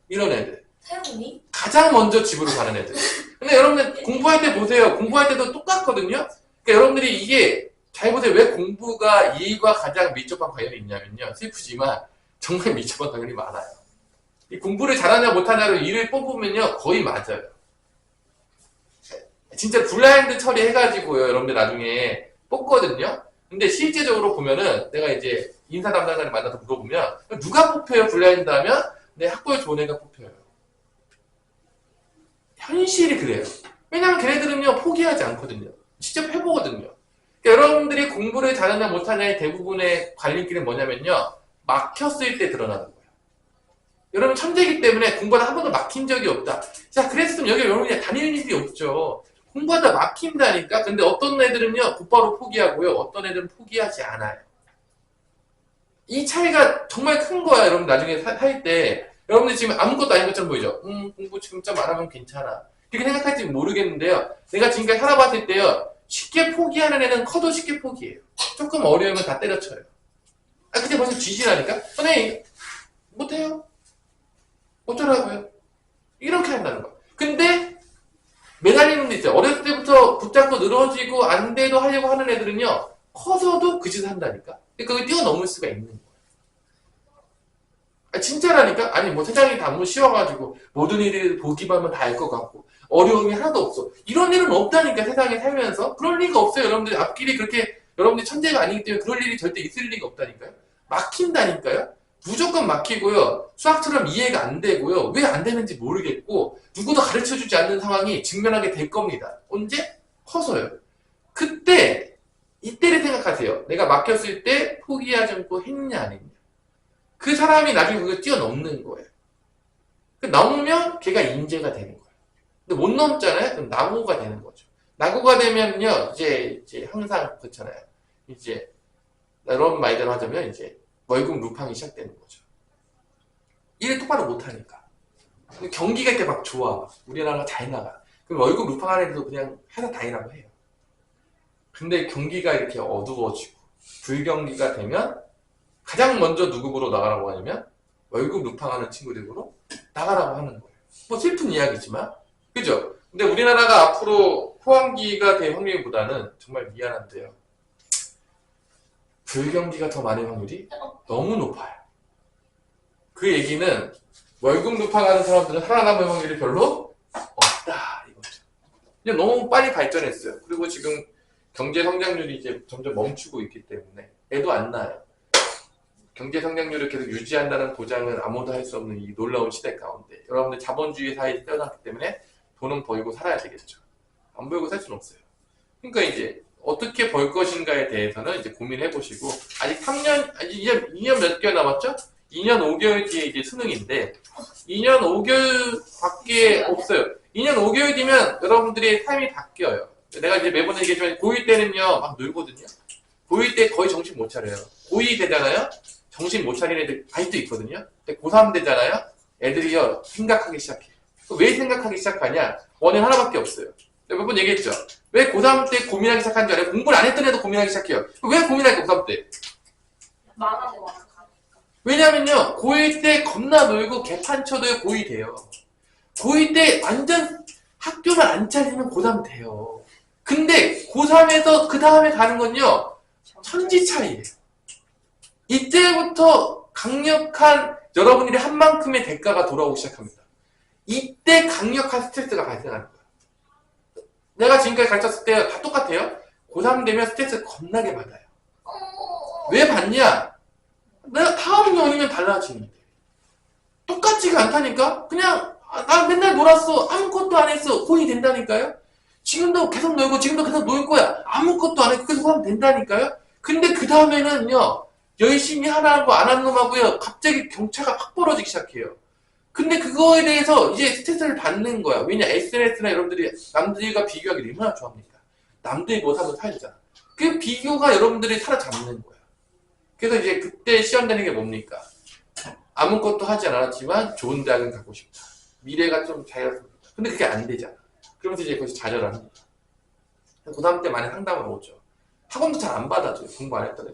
이런 애들. 태훈이? 가장 먼저 집으로 가는 애들. 근데 여러분들 공부할 때 보세요. 공부할 때도 똑같거든요. 그러니까 여러분들이 이게 잘 보세요. 왜 공부가 일과 가장 밀접한 관련이 있냐면요. 슬프지만 정말 밀접한 관련이 많아요. 이 공부를 잘하냐 못하냐로 일을 뽑으면요. 거의 맞아요. 진짜 블라인드 처리해가지고요. 여러분들 나중에 뽑거든요. 근데 실제적으로 보면은 내가 이제 인사 담당자를 만나서 물어보면 누가 뽑혀요? 블라인드 하면 내 학교에 좋은 애가 뽑혀요. 현실이 그래요. 왜냐면 걔네들은요. 포기하지 않거든요. 직접 해보거든요. 그러니까 여러분들이 공부를 잘하냐 못하냐의 대부분의 관림길은 뭐냐면요. 막혔을 때 드러나는 거예요. 여러분 천재이기 때문에 공부하다 한 번도 막힌 적이 없다. 자, 그랬으면 여기 여러분이 다닐 일이 없죠. 공부하다 막힌다니까. 근데 어떤 애들은요. 곧바로 포기하고요. 어떤 애들은 포기하지 않아요. 이 차이가 정말 큰 거야. 여러분 나중에 살 때. 여러분들 지금 아무것도 아닌 것처럼 보이죠? 공부 지금 좀 안 하면 괜찮아. 그렇게 생각할지 모르겠는데요. 내가 지금까지 살아봤을 때요. 쉽게 포기하는 애는 커도 쉽게 포기해요. 조금 어려우면 다 때려쳐요. 아, 근데 벌써 지지라니까? 선생님, 못해요. 어쩌라고요? 이렇게 한다는 거야. 근데 매달리는 데 있어요. 어렸을 때부터 붙잡고 늘어지고 안 돼도 하려고 하는 애들은요. 커서도 그 짓을 한다니까? 그러니까 그걸 뛰어넘을 수가 있는 거예요. 아, 진짜라니까? 아니 뭐 세상이 다 너무 쉬워가지고 모든 일을 보기만 하면 다 알 것 같고 어려움이 하나도 없어. 이런 일은 없다니까 세상에 살면서. 그럴 리가 없어요. 여러분들 앞길이 그렇게 여러분들 천재가 아니기 때문에 그럴 일이 절대 있을 리가 없다니까요. 막힌다니까요. 무조건 막히고요. 수학처럼 이해가 안 되고요. 왜 안 되는지 모르겠고 누구도 가르쳐주지 않는 상황이 직면하게 될 겁니다. 언제? 커서요. 그때 이때를 생각하세요. 내가 막혔을 때 포기하지 않고 했냐 안 했냐. 그 사람이 나중에 그걸 뛰어넘는 거예요. 넘으면 걔가 인재가 되는 거예요. 근데 못 넘잖아요? 그럼 낙오가 되는 거죠. 낙오가 되면요, 이제 항상 그렇잖아요. 이제, 이런 말대로 하자면 이제 월급 루팡이 시작되는 거죠. 일을 똑바로 못하니까. 경기가 이렇게 막 좋아. 우리나라가 잘 나가. 그럼 월급 루팡 하는 애들도 그냥 회사 다니라고 해요. 근데 경기가 이렇게 어두워지고, 불경기가 되면 가장 먼저 누구 보러 나가라고 하냐면 월급 루팡하는 친구들으로 나가라고 하는 거예요. 뭐 슬픈 이야기지만 그죠? 근데 우리나라가 앞으로 호황기가 될 확률보다는 정말 미안한데요. 불경기가 더 많을 확률이 너무 높아요. 그 얘기는 월급 루팡하는 사람들은 살아남을 확률이 별로 없다 이거죠. 그냥 너무 빨리 발전했어요. 그리고 지금 경제 성장률이 이제 점점 멈추고 있기 때문에 애도 안 나요. 경제 성장률을 계속 유지한다는 보장은 아무도 할 수 없는 이 놀라운 시대 가운데 여러분들 자본주의 사회에 태어났기 때문에 돈은 벌고 살아야 되겠죠. 안 벌고 살 수는 없어요. 그러니까 이제 어떻게 벌 것인가에 대해서는 이제 고민해 보시고 아직 2년 몇 개월 남았죠? 2년 5개월 뒤에 이제 수능인데 2년 5개월밖에 없어요. 2년 5개월 뒤면 여러분들의 삶이 바뀌어요. 내가 이제 매번 얘기했지만 고1 때는요 막 놀거든요. 고1 때 거의 정신 못 차려요. 고2 되잖아요? 정신 못 차리는 애들 아직도 있거든요? 근데 고3 되잖아요? 애들이요, 생각하기 시작해요. 왜 생각하기 시작하냐? 원인 하나밖에 없어요. 내가 몇 번 얘기했죠? 왜 고3 때 고민하기 시작한 줄 알아요? 공부를 안 했던 애도 고민하기 시작해요. 왜 고민할까, 고3 때? 망한 거 같아. 왜냐면요, 고1 때 겁나 놀고 개판 쳐도 고2 돼요. 고2 때 완전 학교만 안 차리면 고3 돼요. 근데 고3에서 그 다음에 가는 건요, 천지 차이예요. 이때부터 강력한 여러분들이 한 만큼의 대가가 돌아오기 시작합니다. 이때 강력한 스트레스가 발생하는 거예요. 내가 지금까지 가르쳤을 때 다 똑같아요. 고3 되면 스트레스 겁나게 받아요. 왜 받냐? 내가 다음 년이면 달라지는데. 똑같지가 않다니까? 그냥, 나 맨날 놀았어. 아무것도 안 했어. 고2 된다니까요? 지금도 계속 놀고, 지금도 계속 놀 거야. 아무것도 안 했고, 계속 하면 된다니까요? 근데 그 다음에는요, 열심히 하라고 안 한 놈하고요, 갑자기 경차가 확 벌어지기 시작해요. 근데 그거에 대해서 이제 스트레스를 받는 거야. 왜냐, SNS나 여러분들이 남들과 비교하기 얼마나 좋아합니까? 남들이 뭐 사면 살잖아. 그 비교가 여러분들이 사로잡는 거야. 그래서 이제 그때 시험되는 게 뭡니까? 아무것도 하지 않았지만 좋은 대학은 가고 싶다. 미래가 좀 자유롭습니다. 근데 그게 안 되잖아. 그러면서 이제 그것이 좌절합니다. 고3 때 많이 상담을 오죠. 학원도 잘 안 받아줘요. 공부 안 했더니.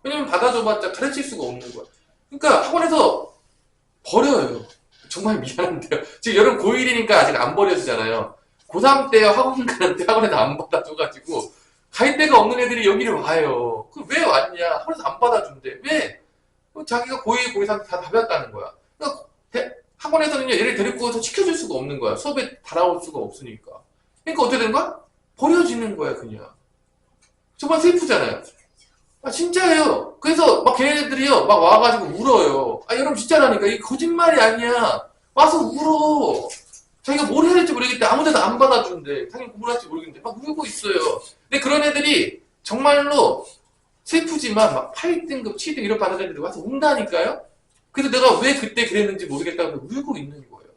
왜냐면 받아줘봤자 가르칠 수가 없는 거야. 그러니까 학원에서 버려요. 정말 미안한데요. 지금 여름 고1이니까 아직 안 버려지잖아요. 고3 때 학원 가는데 학원에서 안 받아줘가지고 갈 데가 없는 애들이 여기를 와요. 그 왜 왔냐? 학원에서 안 받아준대. 왜? 자기가 고2, 고3 다 배웠다는 거야. 그러니까 학원에서는요, 얘를 데리고 와서 지켜줄 수가 없는 거야. 수업에 달아올 수가 없으니까. 그러니까 어떻게 되는 거야? 버려지는 거야, 그냥. 정말 슬프잖아요. 아, 진짜예요. 그래서 막 걔네들이요, 막 와가지고 울어요. 아, 여러분 진짜라니까. 이게 거짓말이 아니야. 와서 울어. 자기가 뭘 해야 될지 모르겠대. 아무 데도 안 받아준대. 당연히 공부를 할지 모르겠는데. 막 울고 있어요. 근데 그런 애들이 정말로 슬프지만 막 8등급, 7등 이런 받은 애들이 와서 운다니까요? 그래서 내가 왜 그때 그랬는지 모르겠다고 울고 있는 거예요.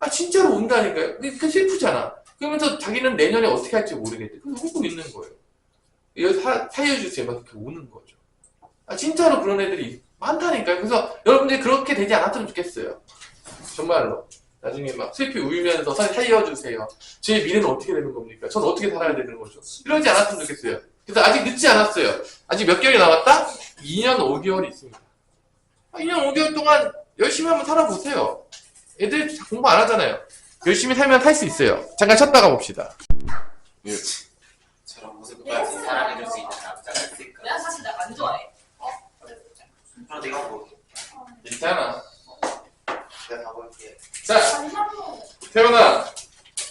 아, 진짜로 운다니까요? 그 슬프잖아. 그러면서 자기는 내년에 어떻게 할지 모르겠대. 그래서 울고 있는 거예요. 이거 살려주세요. 막 이렇게 우는 거죠. 아, 진짜로 그런 애들이 많다니까요. 그래서 여러분들이 그렇게 되지 않았으면 좋겠어요. 정말로. 나중에 막 슬피 울면서 살려주세요. 제 미래는 어떻게 되는 겁니까? 전 어떻게 살아야 되는 거죠? 이러지 않았으면 좋겠어요. 그래서 아직 늦지 않았어요. 아직 몇 개월이 남았다? 2년 5개월이 있습니다. 2년 5개월 동안 열심히 한번 살아보세요. 애들 공부 안 하잖아요. 열심히 살면 살 수 있어요. 잠깐 쉬었다가 봅시다. 저런 모습까지 사랑해줄 수 있는 남자가 있을까? 내가 사실 내가 안 좋아해. 그럼 내가 볼게. 괜찮아. 내가 다 볼게. 자, 태연아,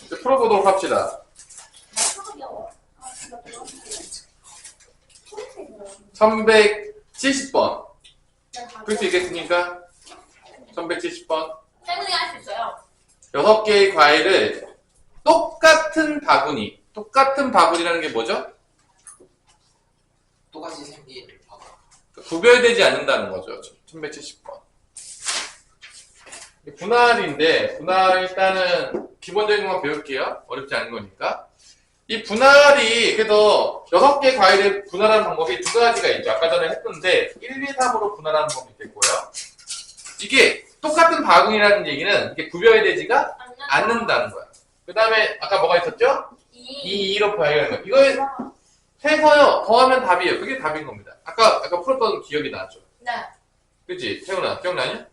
이제 풀어보도록 합시다. 1170번. 풀 수 있겠습니까? 1170번. 때문에 할 수 있어요. 6개의 과일을 똑같은 바구니라는 게 뭐죠? 똑같이 생긴 바보. 구별되지 않는다는 거죠. 1170번. 분할인데, 분할 일단은 기본적인 것만 배울게요. 어렵지 않은 거니까. 이 분할이, 그래도 6개의 과일을 분할하는 방법이 두 가지가 있죠. 아까 전에 했는데, 1, 2, 3으로 분할하는 방법이 있겠고요. 이게 똑같은 바구니라는 얘기는 이게 구별되지가 않는다는 거야. 그 다음에 아까 뭐가 있었죠? 2, 2로 발견하는 거야. 이걸 해서요, 더하면 답이에요. 그게 답인 겁니다. 아까 풀었던 기억이 나죠? 네. 그치? 태훈아, 기억나냐?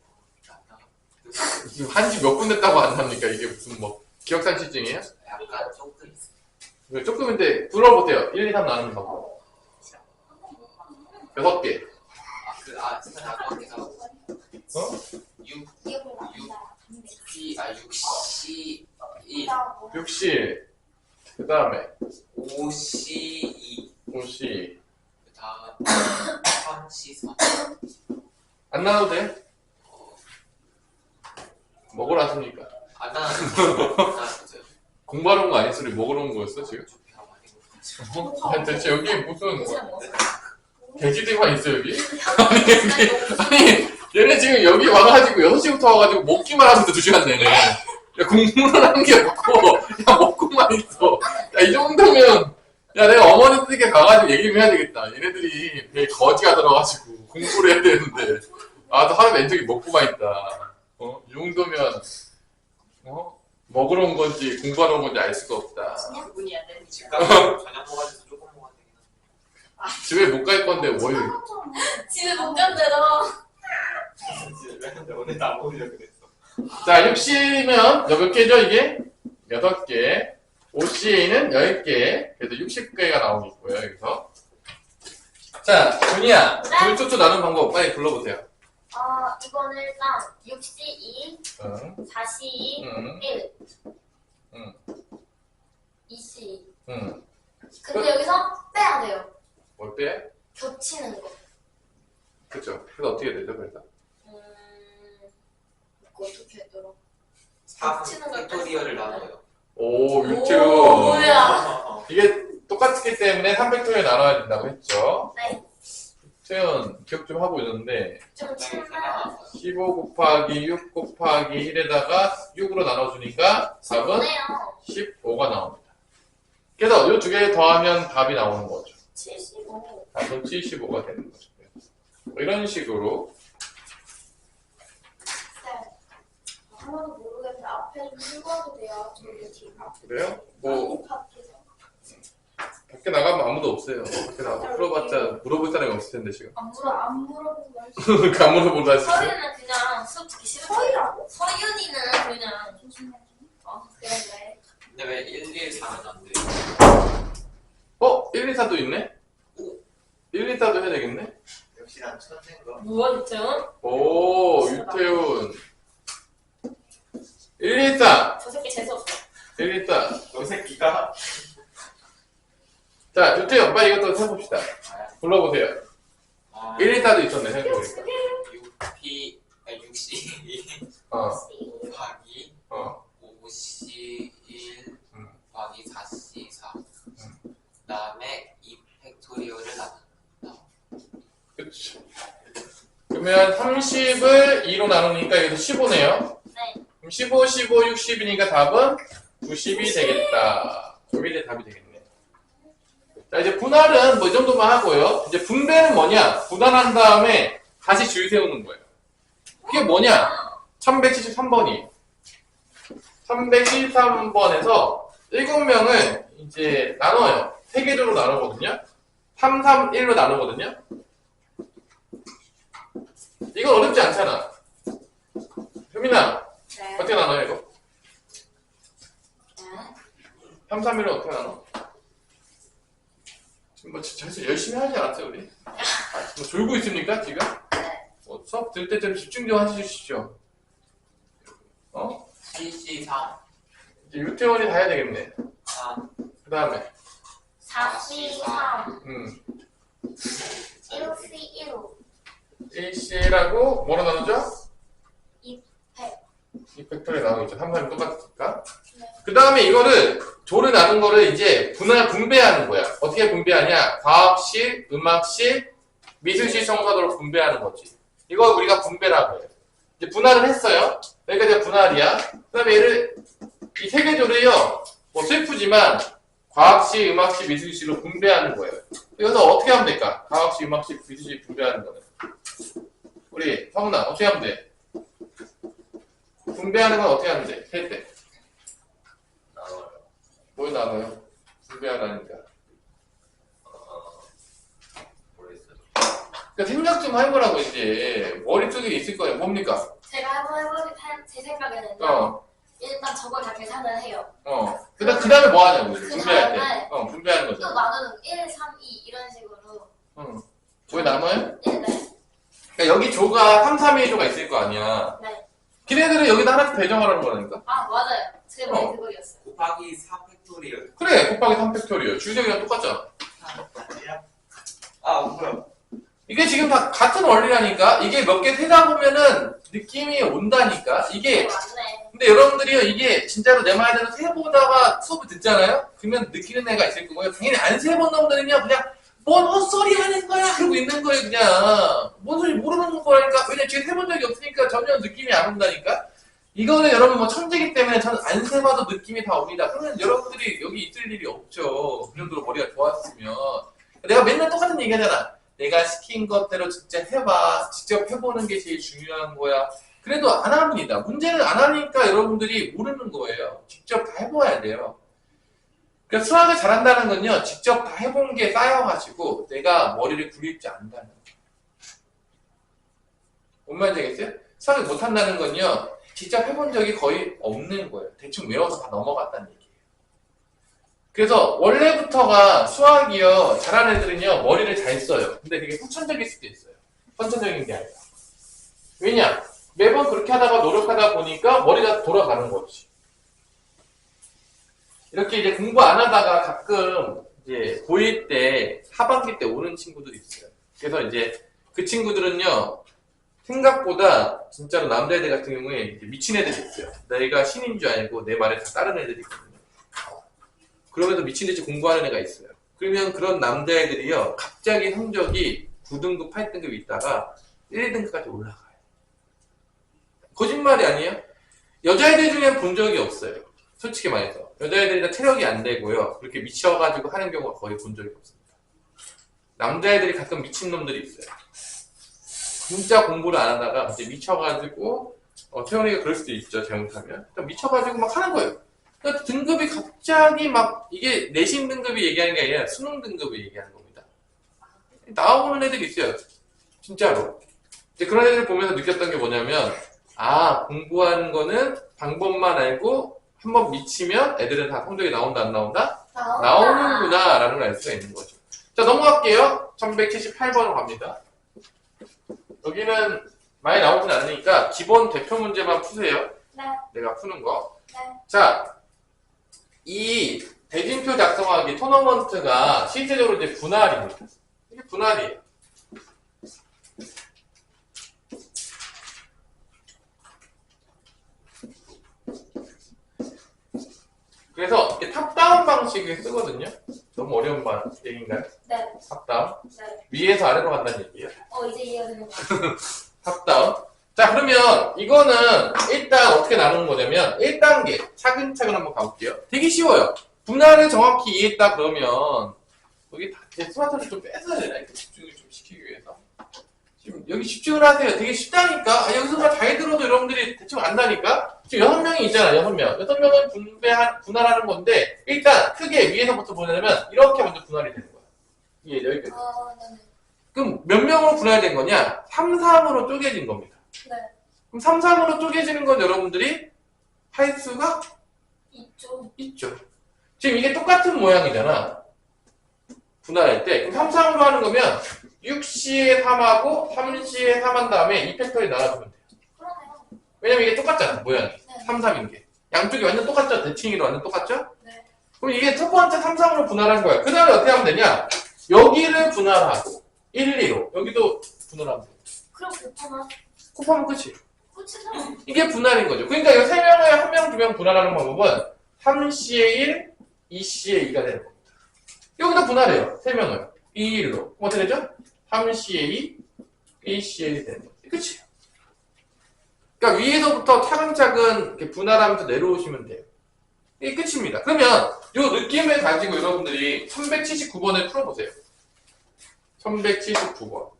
지금 한지 몇 분 됐다고 안 납니까? 이게 무슨 기억상실증이에요? 약간 조금 있어. 조금인데, 불러보세요. 1, 2, 3 나누는 방법. 6개. 진짜 아까 계산. 어? 6, 기억이 난다. 6C, 1, 60. 그 다음에, 5C, 2, 50. 그 다음 3C, 4. 안 나눠도 돼? 먹으러 왔습니까? 안 나왔어요. 공부하러 온 거 아니었어? 우리 먹으러 온 거였어, 지금? 아니, 대체 여기 무슨, 돼지들만 있어, 여기? 아니, 얘네 지금 여기 와가지고 6시부터 와가지고 먹기만 하면서 2시간 내내. 야, 공부를 하는 게 없고, 야, 먹고만 있어. 야, 이 정도면, 야, 내가 어머니들에게 가가지고 얘기 좀 해야 되겠다. 얘네들이 배에 거지가 들어가지고 공부를 해야 되는데, 아, 또 하루 왼쪽이 먹고만 있다. 이 정도면, 먹으러 온 건지 공부하러 온 건지 알 수가 없다. 구분이 안 되는 집 가서 저녁 먹어가지고 조금 먹어야 되긴 한데. 집에 못 갈 건데, 뭘. 집에 못 간대로. 근데 오늘 다 먹으려고 그랬어. 자, 60이면 몇 개죠, 이게? 6개. OCA는 10개. 그래서 60개가 나오겠고요, 여기서. 자, 준이야. 네. 둘 나눈 방법 빨리 불러보세요. 이거는 일단 6C2, 응, 4C2, 응, 1. 응. 2C2. 응. 근데 여기서 빼야 돼요. 뭘 빼? 겹치는 거. 그쵸. 그래서 어떻게 되죠, 그래서? 이거 어떻게 했더라? 4 겹치는 걸 팩토리얼을 뺐어요. 나눠요. 오, 오, 유튜브. 뭐야. 이게 똑같기 때문에 300통에 나눠야 된다고 했죠. 네. 태연 기억 좀 하고 있는데 좀 치면 15 곱하기 6 곱하기 1에다가 6으로 나눠주니까 답은 네요. 15가 나옵니다. 그래서 이 두 개 더하면 답이 나오는 거죠. 75. 답은 75가 되는 거죠. 뭐 이런 식으로 네. 하나도 모르겠는데 앞에 좀 읽어도 돼요. 저기 뒤에. 그래요? 뭐 밖에서. 밖에 나가면 아무도 없어요. 밖에 나가 물어봤자 물어볼 사람이 없을 텐데 지금. 안 물어보고 할 수. 안 물어본다 했어. 서윤은 그냥 수업 듣기 싫어. 서윤이라고? 서윤이는 그냥. 그런데. 근데 왜 1, 1, 4는 안 돼? 1, 2, 4도 있네? 1, 2, 4도 해야 되겠네? 역시 난 천재인가? 뭐야, 유태훈? 오, 유태훈. 1, 2, 4. 저 새끼 재수없어. 1, 2, 4. 너 새끼가? 자, 유태훈, 빨리 이것도 해봅시다. 불러보세요. 1, 2, 4도 있었네, 생각해보니까. 6P, 6C2 어, 곱하기 어. 5C1 음. 곱하기 4C4 그 다음에 2 팩토리얼을 나눈다. 그쵸. 그러면 30을 2로 나누니까 여기서 15네요. 네. 그럼 15, 15, 60이니까 답은 90이 되겠다. 그게 이제 답이 되겠네. 자, 이제 분할은 뭐 이 정도만 하고요. 이제 분배는 뭐냐? 분할한 다음에 다시 줄 세우는 거예요. 그게 뭐냐? 1173번이. 373번에서 7명을 이제 나눠요. 3개조로 나누거든요. 3, 3, 1로 나누거든요. 이건 어렵지 않잖아. 효민아, 네. 어떻게 나눠요, 이거? 네. 3, 3, 1을 어떻게 나눠? 지금 뭐 사실 열심히 하지 않았어요, 우리? 뭐 졸고 있습니까, 지금? 네. 수업 들을 때 좀 집중 좀 해주십시오. CC3 이제 유태원이 다 해야 되겠네. 3 그 다음에, 4C3. 1C1호. 1C라고 뭐로 나누죠? 2팩. 2팩토리 나누겠죠. 3, 3이 똑같으니까. 네. 그 다음에 이거를, 조를 나눈 거를 이제 분배하는 거야. 어떻게 분배하냐? 과학실, 음악실, 미술실 청소도로 분배하는 거지. 이걸 우리가 분배라고 해요. 이제 분할을 했어요. 여기가 이제 분할이야. 그 다음에 얘를, 이 세 개 조를요, 뭐 슬프지만, 과학실, 음악실, 미술실로 분배하는 거예요. 이것은 어떻게 하면 될까? 과학실, 음악실, 미술실 분배하는 거는. 우리, 성훈아, 어떻게 하면 돼? 분배하는 건 어떻게 하면 돼? 할 때. 나눠요. 뭘 나눠요? 분배하라니까. 모르겠어요. 그러니까 생각 좀 해보라고, 이제. 머릿속에 있을 거예요. 뭡니까? 제가 한번 해보니 제 생각에는요. 일단 저걸 다 계산을 해요. 그 다음에 뭐 하냐고, 이제 그 분배할 때. 다음에 분배하는 또 거죠. 나누는 1, 3, 2 이런 식으로. 왜 나눠요? 1, 네. 그러니까 여기 조가 3, 3, 2 조가 있을 거 아니야. 네. 걔네들은 여기다 하나씩 배정하라는 거라니까. 아, 맞아요. 제 머리 그거였어요. 곱하기 4 팩토리얼. 그래, 곱하기 3 팩토리얼. 주제기랑 똑같잖아. 아, 뭐야? 이게 지금 다 같은 원리라니까. 이게 몇 개 세다 보면은 느낌이 온다니까. 이게 맞네. 근데 여러분들이요, 이게 진짜로 내 말대로 세보다가 수업을 듣잖아요? 그러면 느끼는 애가 있을 거고요. 당연히 안 세본 놈들은요, 그냥 뭔 헛소리 하는 거야! 그러고 있는 거예요, 그냥. 뭔 소리 모르는 거라니까. 왜냐면 지금 세본 적이 없으니까 전혀 느낌이 안 온다니까. 이거는 여러분 뭐 천재기 때문에 저는 안 세봐도 느낌이 다 옵니다. 그러면 여러분들이 여기 있을 일이 없죠. 그 정도로 머리가 좋았으면. 내가 맨날 똑같은 얘기 하잖아. 내가 시킨 것대로 진짜 해봐. 직접 해보는 게 제일 중요한 거야. 그래도 안 합니다. 문제는 안 하니까 여러분들이 모르는 거예요. 직접 다 해봐야 돼요. 그러니까 수학을 잘한다는 건요. 직접 다 해본 게 쌓여가지고 내가 머리를 굴리지 않는다는 거예요. 뭔 말인지 알겠어요? 수학을 못한다는 건요. 직접 해본 적이 거의 없는 거예요. 대충 외워서 다 넘어갔다는 얘기예요. 그래서 원래부터가 수학이요. 잘하는 애들은요. 머리를 잘 써요. 근데 되게 후천적일 수도 있어요. 선천적인 게 아니라. 왜냐? 매번 그렇게 하다가 노력하다 보니까 머리가 돌아가는 거지. 이렇게 이제 공부 안 하다가 가끔 이제 고1 때, 하반기 때 오는 친구들이 있어요. 그래서 이제 그 친구들은요. 생각보다 진짜로 남자애들 같은 경우에 이제 미친 애들이 있어요. 내가 신인 줄 알고 내 말을 다 따르는 애들이 있거든요. 그러면서 미친듯이 공부하는 애가 있어요. 그러면 그런 남자애들이요. 갑자기 성적이 9등급, 8등급 있다가 1, 2등급까지 올라가요. 거짓말이 아니에요? 여자애들 중엔 본 적이 없어요. 솔직히 말해서. 여자애들이 다 체력이 안 되고요. 그렇게 미쳐가지고 하는 경우가 거의 본 적이 없습니다. 남자애들이 가끔 미친놈들이 있어요. 진짜 공부를 안 하다가 이제 미쳐가지고 태연이가 그럴 수도 있죠. 잘못하면 미쳐가지고 막 하는 거예요. 그러니까 등급이 갑자기 막 이게 내신 등급이 얘기하는 게 아니라 수능 등급이 얘기하는 겁니다. 나오는 애들이 있어요. 진짜로. 이제 그런 애들 보면서 느꼈던 게 뭐냐면 아 공부하는 거는 방법만 알고 한번 미치면 애들은 다 성적이 나온다 안 나온다? 나오는구나 라는 걸 알 수가 있는 거죠. 자 넘어갈게요. 1178번으로 갑니다. 여기는 많이 나오진 않으니까 기본 대표 문제만 푸세요. 네. 내가 푸는 거. 네. 자, 이 대진표 작성하기 토너먼트가 실제적으로 이제 분할입니다. 이게 분할이에요. 그래서 이렇게 탑다운 방식을 쓰거든요. 너무 어려운 얘기인가요? 네. 탑다운. 네. 위에서 아래로 간다는 얘기예요. 이제 이해가 되는 것 같아요. 탑다운. 자, 그러면 이거는 일단 어떻게 나누는 거냐면 1단계 차근차근 한번 가볼게요. 되게 쉬워요. 분할을 정확히 이해했다 그러면 여기 다 스마트를 좀 뺏어야 되나? 이렇게 집중을 좀 시키기 위해서. 지금 여기 집중을 하세요. 되게 쉽다니까. 여기서만 잘 들어도 여러분들이 대충 안다니까. 지금 6명이 있잖아. 6명. 6명은 분할하는 건데 일단 크게 위에서부터 보내려면 이렇게 먼저 분할이 되는 거야. 이게 여기까지. 네. 그럼 몇 명으로 분할된 거냐? 3, 3으로 쪼개진 겁니다. 네. 그럼 3, 3으로 쪼개지는 건 여러분들이 할 수가 있죠. 지금 이게 똑같은 모양이잖아. 분할할 때. 그럼 3, 3으로 하는 거면 6C에 3하고 3C에 3 한 다음에 이 팩터리 나눠주면 돼요. 그러네요. 왜냐면 이게 똑같잖아. 모양이. 네. 3, 3인 게. 양쪽이 완전 똑같죠? 대칭이로 완전 똑같죠? 네. 그럼 이게 첫 번째 3, 3으로 분할한 거야. 그 다음에 어떻게 하면 되냐? 여기를 분할하고 1, 2로 여기도 분할하면 돼요. 그럼 그렇구나. 곱하면 끝이. 끝이잖아. 이게 분할인 거죠. 그러니까 이 3명에 1명, 2명 분할하는 방법은 3C에 1, 2C에 2가 되는 겁니다. 여기도 분할해요. 3명을. 2, 1로. 어떻게 되죠? 3C에 2, 2C에 1 되는 거죠. 끝이에요. 그러니까 위에서부터 차근차근 이렇게 분할하면서 내려오시면 돼요. 이게 끝입니다. 그러면 이 느낌을 가지고 여러분들이 1179번을 풀어보세요. 1179번.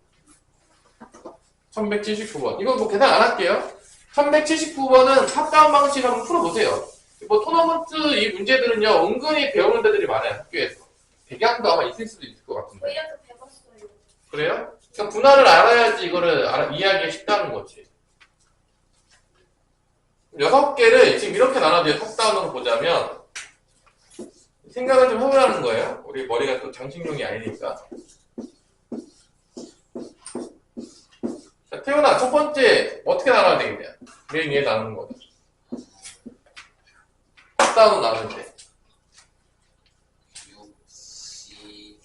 1179번. 이거 뭐 계산 안 할게요. 1179번은 탑다운 방식 한번 풀어보세요. 뭐 토너먼트 이 문제들은요, 은근히 배우는 데들이 많아요, 학교에서. 백양도 아마 있을 수도 있을 것 같은데. 저희한테 배웠어요. 그래요? 그러니까 분할을 알아야지 이거를 이해하기가 쉽다는 거지. 6개를 지금 이렇게 나눠줘요. 탑다운으로 보자면. 생각을 좀 해보라는 거예요. 우리 머리가 또 장식용이 아니니까. 자, 태훈아, 첫 번째, 어떻게 나눠야 되겠냐? 맨 위에 나누는 거. 탑다운 나눌 때. 6, C,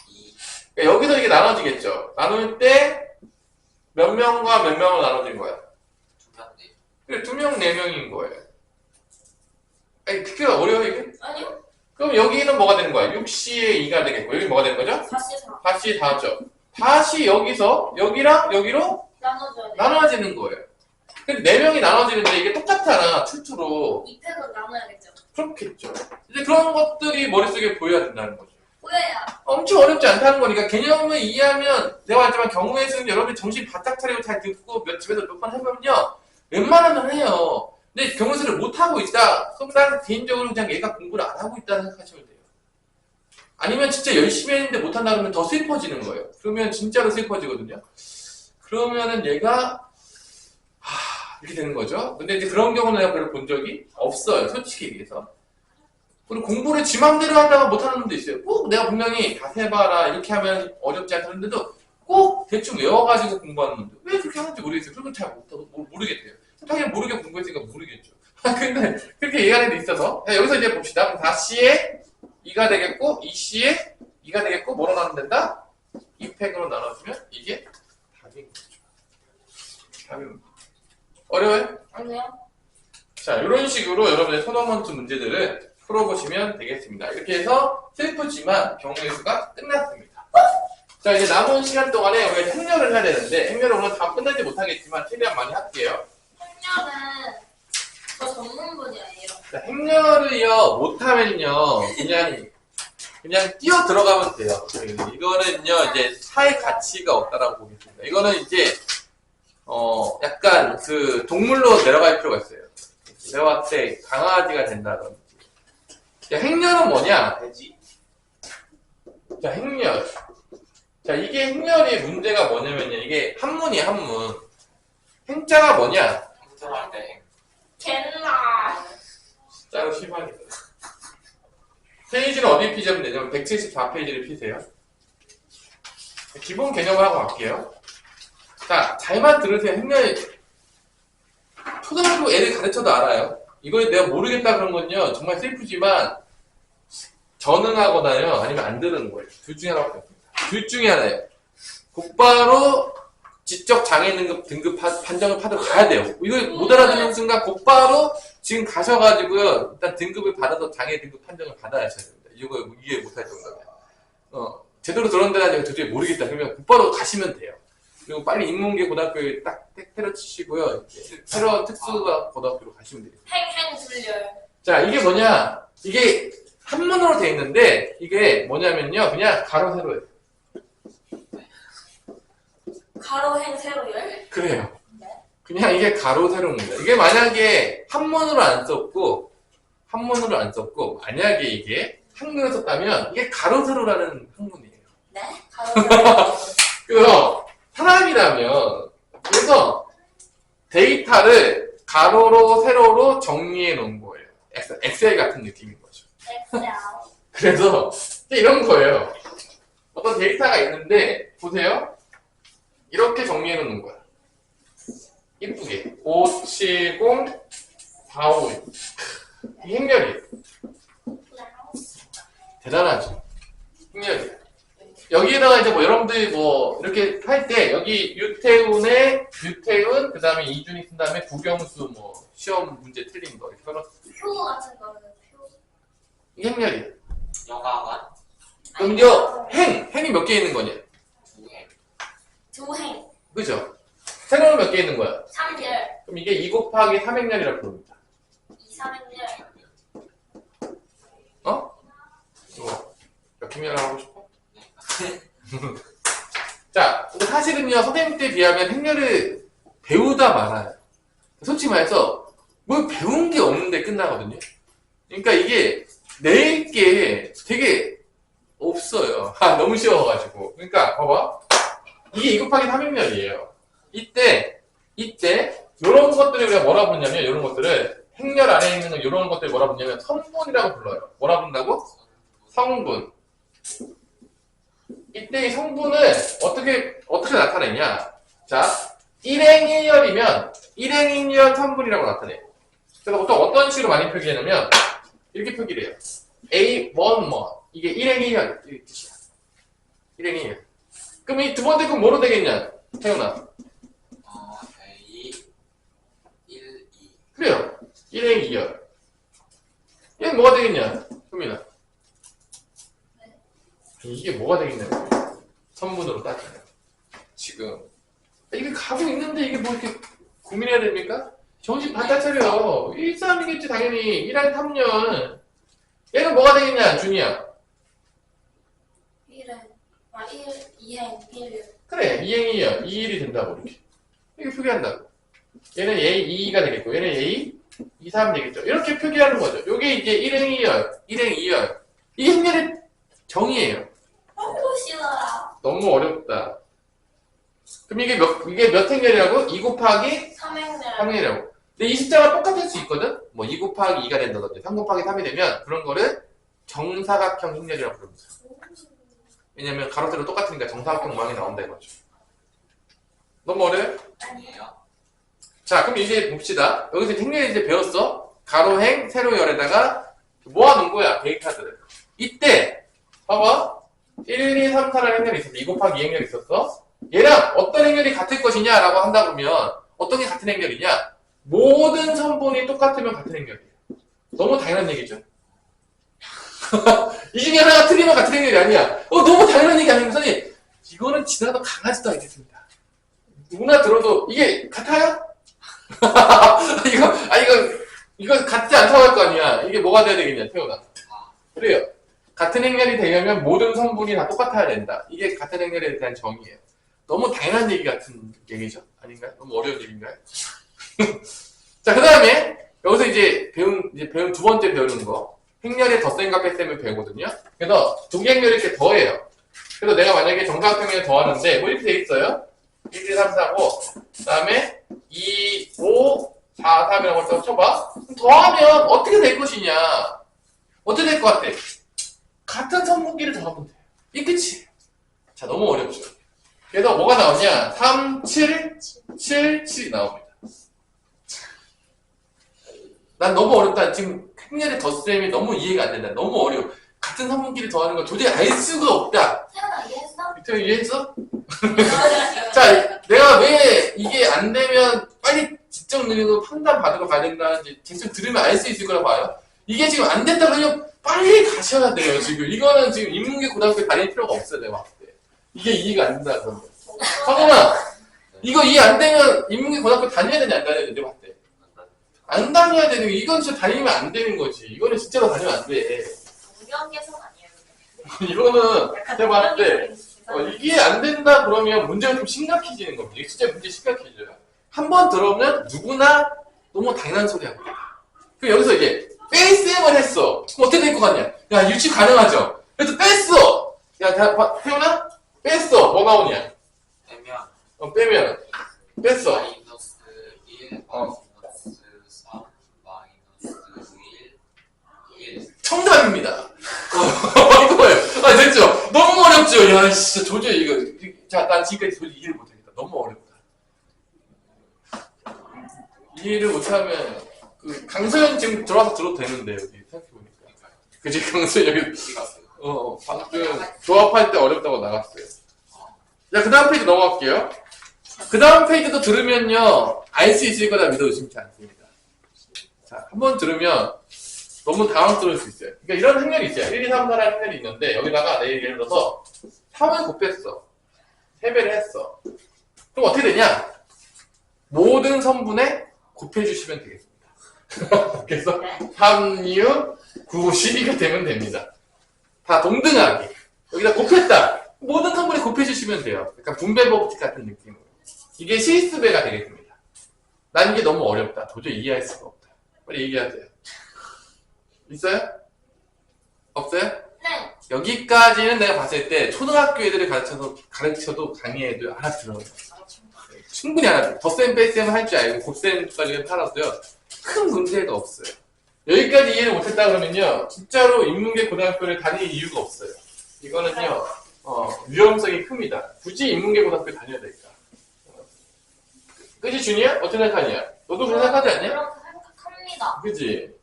2. 그러니까 여기서 이렇게 나눠지겠죠. 나눌 때 몇 명과 몇 명으로 나눠진 거야? 2명, 4. 그래, 2명, 4명인 거예요. 아니, 그게 어려워, 이게? 아니요. 그럼 여기는 뭐가 되는 거야? 6C에 2가 되겠고, 여기 뭐가 되는 거죠? 4C4. 다시 4죠. 다시 여기서, 여기랑 여기로 나눠줘야 돼. 나눠지는 거예요. 근데 4명이 나눠지는데 이게 똑같잖아, 투투로. 2팩은 나눠야겠죠. 그렇겠죠. 이제 그런 것들이 머릿속에 보여야 된다는 거죠. 보여야. 엄청 어렵지 않다는 거니까 개념을 이해하면 내가 말했지만 경우의 수는 여러분이 정신 바짝 차리고 잘 듣고 집에서 몇 번 해보면요. 웬만하면 해요. 근데 경우의 수를 못하고 있다. 그럼 난 개인적으로 그냥 얘가 공부를 안 하고 있다는 생각하시면 돼요. 아니면 진짜 열심히 했는데 못한다 그러면 더 슬퍼지는 거예요. 그러면 진짜로 슬퍼지거든요. 그러면은 얘가 이렇게 되는 거죠. 근데 이제 그런 경우는 내가 별로 본 적이 없어요. 솔직히 얘기해서. 그리고 공부를 지 맘대로 하다가 못하는 놈도 있어요. 꼭 내가 분명히 다 해봐라 이렇게 하면 어렵지 않다는데도 꼭 대충 외워가지고 공부하는 놈들. 왜 그렇게 하는지 모르겠어요. 그리고 잘 모르겠대요. 당연히 모르게 공부했으니까 모르겠죠. 근데 그렇게 얘기하는 데 있어서 여기서 이제 봅시다. 그럼 4C에 2가 되겠고 2C에 2가 되겠고 뭐로 나누면 된다? 2팩으로 나눠주면 이게 답인 거죠. 답입니다. 어려워요? 아니요. 자, 이런 식으로 여러분의 토너먼트 문제들을 풀어보시면 되겠습니다. 이렇게 해서 슬프지만 경우의 수가 끝났습니다. 자, 이제 남은 시간 동안에 우리가 행렬을 해야 되는데 행렬을 오늘 다 끝내지 못하겠지만 최대한 많이 할게요. 행렬은 저 전문 분야예요. 자, 행렬을요 못하면요 그냥 뛰어 들어가면 돼요. 이거는요 이제 사회 가치가 없다라고 보겠습니다. 이거는 이제 약간 그 동물로 내려갈 필요가 있어요. 내가 봤을 때 강아지가 된다든지. 자, 행렬은 뭐냐? 돼지. 자, 행렬. 자, 이게 행렬의 문제가 뭐냐면요. 이게 한문이에요, 한문. 행자가 뭐냐? 행정할 때 겟나. 진짜로 실망이다. 페이지는 어디 피자면 되냐면 174페이지를 피세요. 기본 개념을 하고 갈게요. 자, 잘만 들으세요. 행렬. 초등학교 애들 가르쳐도 알아요. 이걸 내가 모르겠다 그런 건요. 정말 슬프지만 전응하거나요. 아니면 안 들은 거예요. 둘 중에 하나밖에 없습니다. 둘 중에 하나예요. 곧바로 지적 장애 등급 판정을 받으러 가야 돼요. 이걸 못 알아듣는 순간 곧바로 지금 가셔가지고요. 일단 등급을 받아서 장애 등급 판정을 받아야 하셔야 됩니다. 이거 이해 못할 정도면. 제대로 들었는데 도저히 모르겠다. 그러면 곧바로 가시면 돼요. 그리고 빨리 인문계 고등학교에 딱 때려치시고요. 새로운 특수가 고등학교로 가시면 돼요. 행행 둘렬. 자, 이게 뭐냐? 이게 한문으로 돼 있는데 이게 뭐냐면요. 그냥 가로 세로예요. 가로행 세로열. 그래요. 네. 그냥 이게 가로 세로입니다. 이게 만약에 한문으로 안 썼고 만약에 이게 한글로 썼다면 이게 가로 세로라는 한문이에요. 네. 가로세로. 그래서 사람이라면 그래서 데이터를 가로로 세로로 정리해 놓은 거예요. 엑셀 같은 느낌인 거죠. 엑셀. 그래서 이런 거예요. 어떤 데이터가 있는데 보세요. 이렇게 정리해 놓는 거야. 이쁘게 570 456 이 행렬이에요. 대단하죠. 행렬이에요. 여기에다가 이제 뭐 여러분들이 뭐 이렇게 할 때 여기 유태훈의 유태훈 그 다음에 이준이 쓴 다음에 구경수 뭐 시험 문제 틀린 거 이렇게 써놨어요. 표 같은 거는 표. 이게 행렬이에요. 여가관 그럼요 행이 몇 개 있는 거냐? 두행 두행. 그죠? 세로는 몇 개 있는 거야? 3열. 그럼 이게 2 곱하기 3행렬이라고 부릅니다. 2, 3행열. 이거 몇 행렬을 하고 싶어? 자, 근데 사실은요 선생님 때 비하면 행렬을 배우다 말아요. 솔직히 말해서 뭘 배운 게 없는데 끝나거든요. 그러니까 이게 낼 게 되게 없어요. 너무 쉬워가지고. 그러니까 봐봐. 이게 2 곱하기 3행렬이에요. 이때 이런 것들을 우리가 뭐라 부르냐면 이런 것들을 행렬 안에 있는 이런 것들 뭐라 부르냐면 성분이라고 불러요. 뭐라 부른다고? 성분. 이때 이 성분을 어떻게 나타내냐? 자, 1행 1열이면 1행 1열 성분이라고 나타내. 그래서 보통 어떤 식으로 많이 표기하냐면 이렇게 표기를 해요. A1 뭐 이게 1행 1열 이렇게 뜻이야. 1행 1열. 그럼 이 두 번째 건 뭐로 되겠냐? 태훈아. A 1 2 그래요. 1행 2열. 얘는 뭐가 되겠냐? 효민아. 이게 뭐가 되겠냐고. 선분으로 따지면. 지금. 이게 가고 있는데 이게 뭐 이렇게 고민해야 됩니까? 정신 바짝 차려. 1, 3이겠지 당연히. 1할 3년. 얘는 뭐가 되겠냐 준이야. 1행. 2행. 1일. 그래 2행이야. 2일이 된다고 이렇게 표기한다고. 얘는 A 2가 되겠고 얘는 A 2, 3 되겠죠. 이렇게 표기하는 거죠. 요게 이제 1행이열 1행 2열. 이게 행렬의 정의예요. 싫어요. 너무 어렵다. 그럼 이게 몇 행렬이라고? 2 곱하기 3행들. 3행렬이라고. 근데 이 숫자가 똑같을 수 있거든? 뭐 2 곱하기 2가 된다든지 3 곱하기 3이 되면 그런 거를 정사각형 행렬이라고 부릅니다. 왜냐면 가로세로 똑같으니까 정사각형 모양이 나온다 이거죠. 너무 어려워요? 아니에요. 자, 그럼 이제 봅시다. 여기서 행렬 이제 배웠어. 가로행, 세로열에다가 모아놓은 거야, 데이터들을. 이때, 봐봐. 1, 2, 3, 4라는 행렬이 있었어. 2 곱하기 2 행렬이 있었어. 얘랑 어떤 행렬이 같을 것이냐라고 한다 그러면 어떤 게 같은 행렬이냐? 모든 선분이 똑같으면 같은 행렬이에요. 너무 당연한 얘기죠? 이 중에 하나가 틀리면 같은 행렬이 아니야. 너무 당연한 얘기 아니면 선생님, 이거는 지나가도 강아지도 알겠습니다. 누구나 들어도 이게 같아요? 이거 같지 않다고 할 거 아니야. 이게 뭐가 돼야 되겠냐, 태훈아. 그래요. 같은 행렬이 되려면 모든 성분이 다 똑같아야 된다. 이게 같은 행렬에 대한 정의예요. 너무 당연한 얘기 같은 얘기죠? 아닌가요? 너무 어려운 얘기인가요? 자, 그 다음에, 여기서 이제 배운 두 번째 배우는 거. 행렬의 덧셈과 뺄셈을 배우거든요. 그래서 두 개 행렬을 이렇게 더해요. 그래서 내가 만약에 정사각형을 더하는데, 뭐 이렇게 돼 있어요. 1, 2, 3, 4고, 그 다음에 2, 5, 4, 3이라고 쳐봐. 더하면 어떻게 될 것이냐? 어떻게 될 것 같아? 같은 선분기를 더하면 돼. 이 끝이. 자, 너무 어렵죠. 그래서 뭐가 나오냐? 3, 7, 7, 7이 나옵니다. 난 너무 어렵다. 지금 행렬의 덧셈이 너무 이해가 안 된다. 너무 어려워. 같은 선분기를 더하는 걸 도저히 알 수가 없다. 태연아 이해했어? 밑에 이해했어? 자, 내가 왜 이게 안 되면 빨리 지적 능력으로 판단 받으러 가야 된다는지 계속 들으면 알 수 있을 거라 봐요. 이게 지금 안 됐다 그러면 빨리 가셔야 돼요, 지금. 이거는 지금 인문계 고등학교 다닐 필요가 없어요, 내가 봤을 때. 이게 이해가 안 된다, 그러면. 성훈아, 이거 이해 안 되면 인문계 고등학교 다녀야 되냐, 안 다녀야 되냐, 내가 봤을 때. 안 다녀야 되는 거, 이건 진짜 다니면 안 되는 거지. 이거는 진짜로 다니면 안 돼. 무경계선 아니에요? 이거는 약간 내가 봤을 때, 무경계선 이게 안 된다 그러면 문제가 좀 심각해지는 겁니다. 이게 진짜 문제 심각해져요. 한 번 들어오면 누구나 너무 당연한 소리 합니다. 그 여기서 이제 뺄셈을 했어. 그럼 어떻게 될 것 같냐? 야, 유치 가능하죠? 그래서 뺐어! 야, 태훈아? 뺐어. 뭐 나오냐? 빼면 뺐어. 마이너스 1, 마이너스 3, 마이너스 1. 정답입니다. 이거예요. 됐죠? 너무 어렵죠? 야, 진짜 도저히 이거. 자, 난 지금까지 도저히 이해를 못하겠다. 너무 어렵다. 이해를 못하면, 강소연 지금 들어와서 들어도 되는데, 여기 생각해보니까. 그치, 강소연 여기, 방금 조합할 때 어렵다고 나갔어요. 자, 그 다음 페이지 넘어갈게요. 그 다음 페이지도 들으면요, 알 수 있을 거다 믿어 의심치 않습니다. 자, 한번 들으면 너무 당황스러울 수 있어요. 그러니까 이런 행렬이 있어요. 1, 2, 3, 4라는 행렬이 있는데, 여기다가 내 예를 들어서 3을 곱했어. 3배를 했어. 그럼 어떻게 되냐? 모든 선분에 곱해주시면 되겠습니다. 그래서 3, 6, 9, 12가 되면 됩니다. 다 동등하게. 여기다 곱했다. 모든 선분에 곱해주시면 돼요. 약간 분배 법칙 같은 느낌으로. 이게 실수배가 되겠습니다. 난 이게 너무 어렵다. 도저히 이해할 수가 없다. 빨리 얘기하세요. 있어요? 없어요? 네. 여기까지는 내가 봤을 때 초등학교 애들을 가르쳐도 강의해도 알아들어요. 충분히 알아들어요. 덧셈 뺄셈을 할 줄 알고 곱셈까지 팔았어요. 큰 문제가 없어요. 여기까지 이해를 못했다 그러면요, 진짜로 인문계 고등학교를 다닐 이유가 없어요. 이거는요, 위험성이 큽니다. 굳이 인문계 고등학교 다녀야 될까? 그치, 준이야? 어떻게 생각하냐? 너도 그렇게 생각하지 않냐? 그렇게 생각합니다. 그치?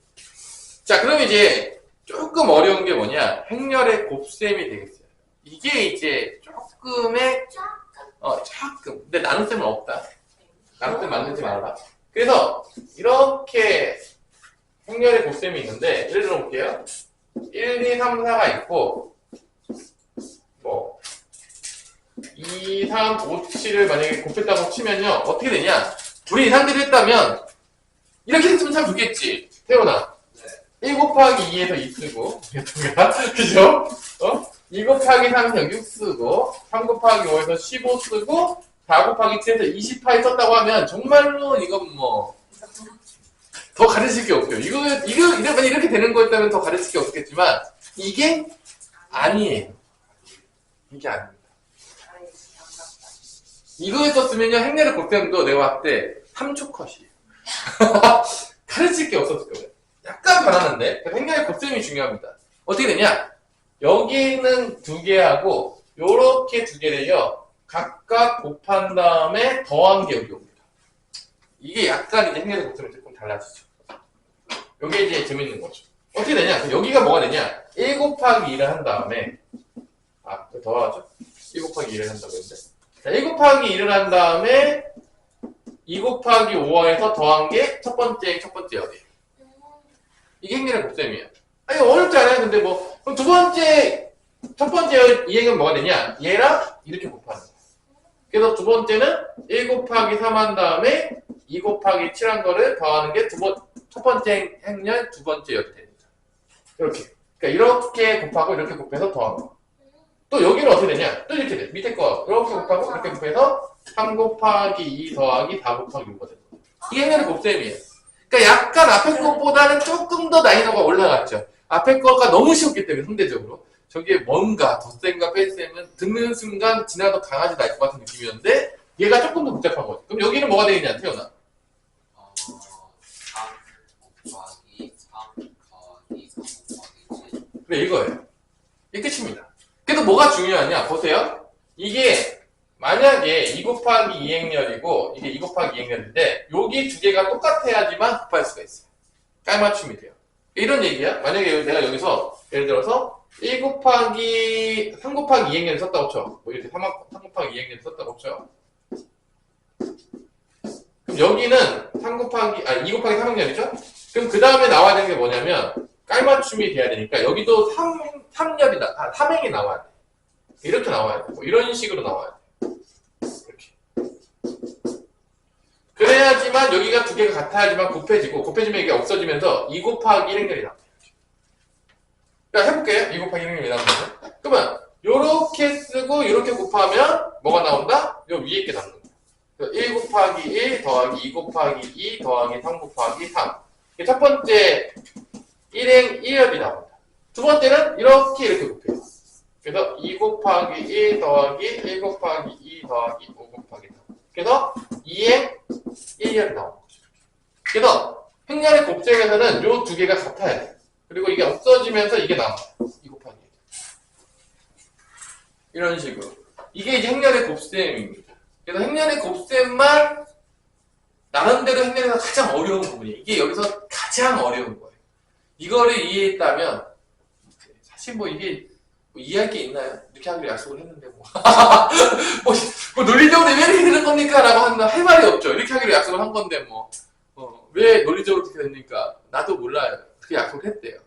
자, 그럼 이제 조금 어려운 게 뭐냐? 행렬의 곱셈이 되겠어요. 이게 이제 조금. 근데 나눗셈은 없다. 나눗셈 만들지 말아라. 그래서 이렇게 행렬의 곱셈이 있는데, 예를 들어 볼게요. 1, 2, 3, 4가 있고, 2, 3, 5, 7을 만약에 곱했다고 치면요, 어떻게 되냐? 우리 이 상태로 했다면 이렇게 했으면 참 좋겠지. 태훈아. 1 곱하기 2에서 2 쓰고 그죠? 2 곱하기 3에서 6 쓰고 3 곱하기 5에서 15 쓰고 4 곱하기 7에서 28 썼다고 하면 정말로 이건 뭐 더 가르칠 게 없어요. 이렇게 되는 거였다면 더 가르칠 게 없겠지만 이게 아니에요. 이게 아닙니다. 이거에 썼으면요 행렬의 곱셈도 내가 봤을 때 3초 컷이에요. 가르칠 게 없었을 거예요. 약간 변하는데 행렬의 곱셈이 중요합니다. 어떻게 되냐? 여기는 두 개하고 요렇게 두 개를요 각각 곱한 다음에 더한 게 여기 옵니다. 이게 약간 이제 행렬의 곱셈이 조금 달라지죠. 요게 이제 재밌는 거죠. 어떻게 되냐? 여기가 뭐가 되냐? 1 곱하기 2를 한 다음에 더하죠? 1 곱하기 2를 한다고 했는데 자, 1 곱하기 2를 한 다음에 2 곱하기 5에서 더한 게 첫 번째 열이에요. 이게 행렬의 곱셈이에요. 아니 어렵지 않아요. 근데 뭐 그럼 첫 번째 이행은 뭐가 되냐? 얘랑 이렇게 곱하는 거예요. 그래서 두 번째는 1 곱하기 3 한 다음에 2 곱하기 7 한 거를 더하는 게 첫 번째 행렬 두 번째 열이 됩니다. 이렇게. 그러니까 이렇게 곱하고 이렇게 곱해서 더한 거. 또 여기는 어떻게 되냐? 또 이렇게 돼. 밑에 거 이렇게 곱하고 이렇게 곱해서 3 곱하기 2 더하기 4 곱하기 5가 되는 거예요. 이게 행렬의 곱셈이에요. 그러니까 약간 앞에 것보다는 조금 더 난이도가 올라갔죠. 앞에 거가 너무 쉬웠기 때문에 상대적으로 저기에 뭔가 덧셈과 뺄셈은 듣는 순간 지나도 강아지 날 것 같은 느낌이었는데 얘가 조금 더 복잡한 거죠. 그럼 여기는 뭐가 되겠냐 태어나? 3 곱하기 3 더하기 3 곱하기 7. 그래 이거예요. 이게 끝입니다. 그래도 뭐가 중요하냐 보세요. 이게 만약에 2 곱하기 2행렬이고 이게 2 곱하기 2행렬인데 여기 두 개가 똑같아야지만 곱할 수가 있어요. 깔맞춤이 돼요. 이런 얘기야. 만약에 내가 여기서 예를 들어서 1 곱하기 3 곱하기 2행렬을 썼다고 쳐. 뭐 이렇게 3 곱하기 2행렬을 썼다고 쳐. 그럼 여기는 2 곱하기 3행렬이죠? 그럼 그 다음에 나와야 되는 게 뭐냐면 깔맞춤이 돼야 되니까 여기도 3행이 나와야 돼. 이렇게 나와야 돼. 뭐 이런 식으로 나와야 돼. 그래야지만 여기가 두 개가 같아야지만 곱해지면 이게 없어지면서 2 곱하기 1행렬이 나옵니다. 그러니까 해볼게요. 2 곱하기 1행렬이 나오면. 그러면 요렇게 쓰고 요렇게 곱하면 뭐가 나온다? 요 위에 게 나오는 거예요. 1 곱하기 1 더하기 2 곱하기 2 더하기 3 곱하기 3. 이게 첫 번째 1열이 나옵니다. 두 번째는 이렇게 곱해요. 그래서 2 곱하기 1 더하기 1 곱하기 2 더하기 5 곱하기 3. 그래서 2행 1열이 나오는 거죠. 그래서 행렬의 곱셈에서는 요 두 개가 같아야 돼. 그리고 이게 없어지면서 이게 나와요. 2 곱하기 1. 이런 식으로. 이게 이제 행렬의 곱셈입니다. 그래서 행렬의 곱셈만 나름대로 행렬에서 가장 어려운 부분이에요. 이게 여기서 가장 어려운 거예요. 이거를 이해했다면 사실 뭐 이게 뭐 이해할 게 있나요? 이렇게 하기로 약속을 했는데 뭐 논리적으로 왜 이렇게 되는 겁니까? 라고 할 말이 없죠. 이렇게 하기로 약속을 한 건데 왜 논리적으로 그렇게 됩니까? 나도 몰라요. 그렇게 약속을 했대요.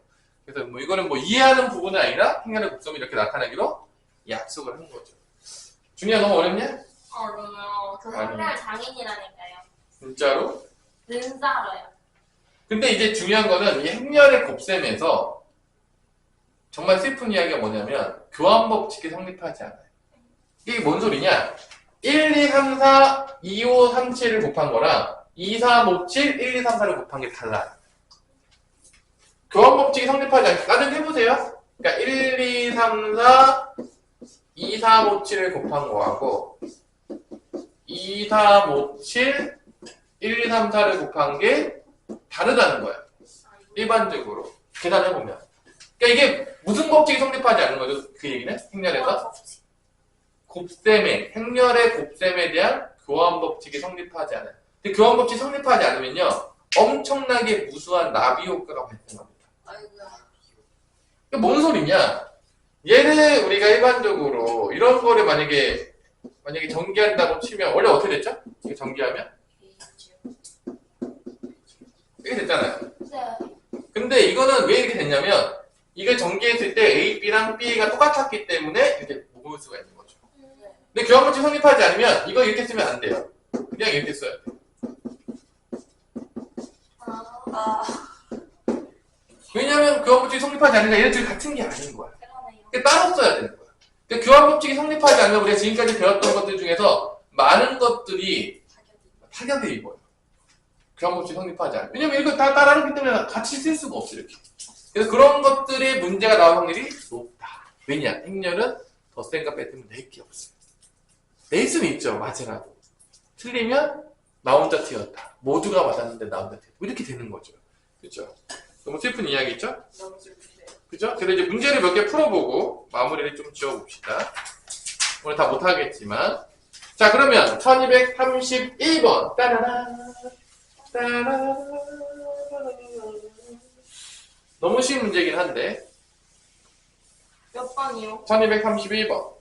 그래서 뭐 이거는 뭐 이해하는 부분이 아니라 행렬의 곱셈이 이렇게 나타나기로 약속을 한 거죠. 준이야 너무 어렵냐? 아니요. 저 행렬 장인이라니까요. 진짜로? 눈살아요. 근데 이제 중요한 거는 이 행렬의 곱셈에서 정말 슬픈 이야기가 뭐냐면 교환 법칙이 성립하지 않아요. 이게 뭔 소리냐? 1, 2, 3, 4, 2, 5, 3, 7을 곱한 거랑 2, 3, 5, 7, 1, 2, 3, 4를 곱한 게 달라요. 교환 법칙이 성립하지 않아요. 나중에 해보세요. 그러니까 1, 2, 3, 4, 2, 3, 5, 7을 곱한 거하고 2, 3, 5, 7, 1, 2, 3, 4를 곱한 게 다르다는 거예요. 일반적으로 계산해보면. 그러니까 이게 무슨 법칙이 성립하지 않는 거죠? 그 얘기는? 행렬에서? 행렬의 곱셈에 대한 교환 법칙이 성립하지 않아요. 근데 교환 법칙이 성립하지 않으면요, 엄청나게 무수한 나비 효과가 발생합니다. 뭔 소리냐? 얘를 우리가 일반적으로 이런 거를 만약에 전개한다고 치면 원래 어떻게 됐죠? 이게 전개하면? 이렇게 됐잖아요. 네. 근데 이거는 왜 이렇게 됐냐면 이걸 전개했을 때 A, B랑 B가 똑같았기 때문에 이렇게 모을 수가 있는 거죠. 근데 교환법칙 성립하지 않으면 이거 이렇게 쓰면 안 돼요. 그냥 이렇게 써야 돼요. 아, 왜냐면 교환법칙이 성립하지 않으니까 얘네들이 같은 게 아닌 거야. 그러네요. 그러니까 따로 써야 되는 거야. 그러니까 교환법칙이 성립하지 않으면 우리가 지금까지 배웠던 것들 중에서 많은 것들이 타격을 입어요. 교환법칙이 성립하지 않으면. 왜냐면 이거 다 따라하기 때문에 같이 쓸 수가 없어 이렇게. 그래서 그런 것들의 문제가 나올 확률이 높다. 왜냐? 행렬은 덧셈과 빼뜨면 낼 게 없어요. 낼 수는 있죠. 맞으라고. 틀리면 나 혼자 틀렸다. 모두가 맞았는데 나 혼자 틀렸다. 이렇게 되는 거죠. 그렇죠? 너무 슬픈 이야기 있죠? 너무 슬프네요. 그죠? 그래서 이제 문제를 몇 개 풀어보고 마무리를 좀 지어봅시다. 오늘 다 못하겠지만. 자, 그러면 1231번. 따라란. 따라란. 너무 쉬운 문제긴 한데. 몇 번이요? 1231번.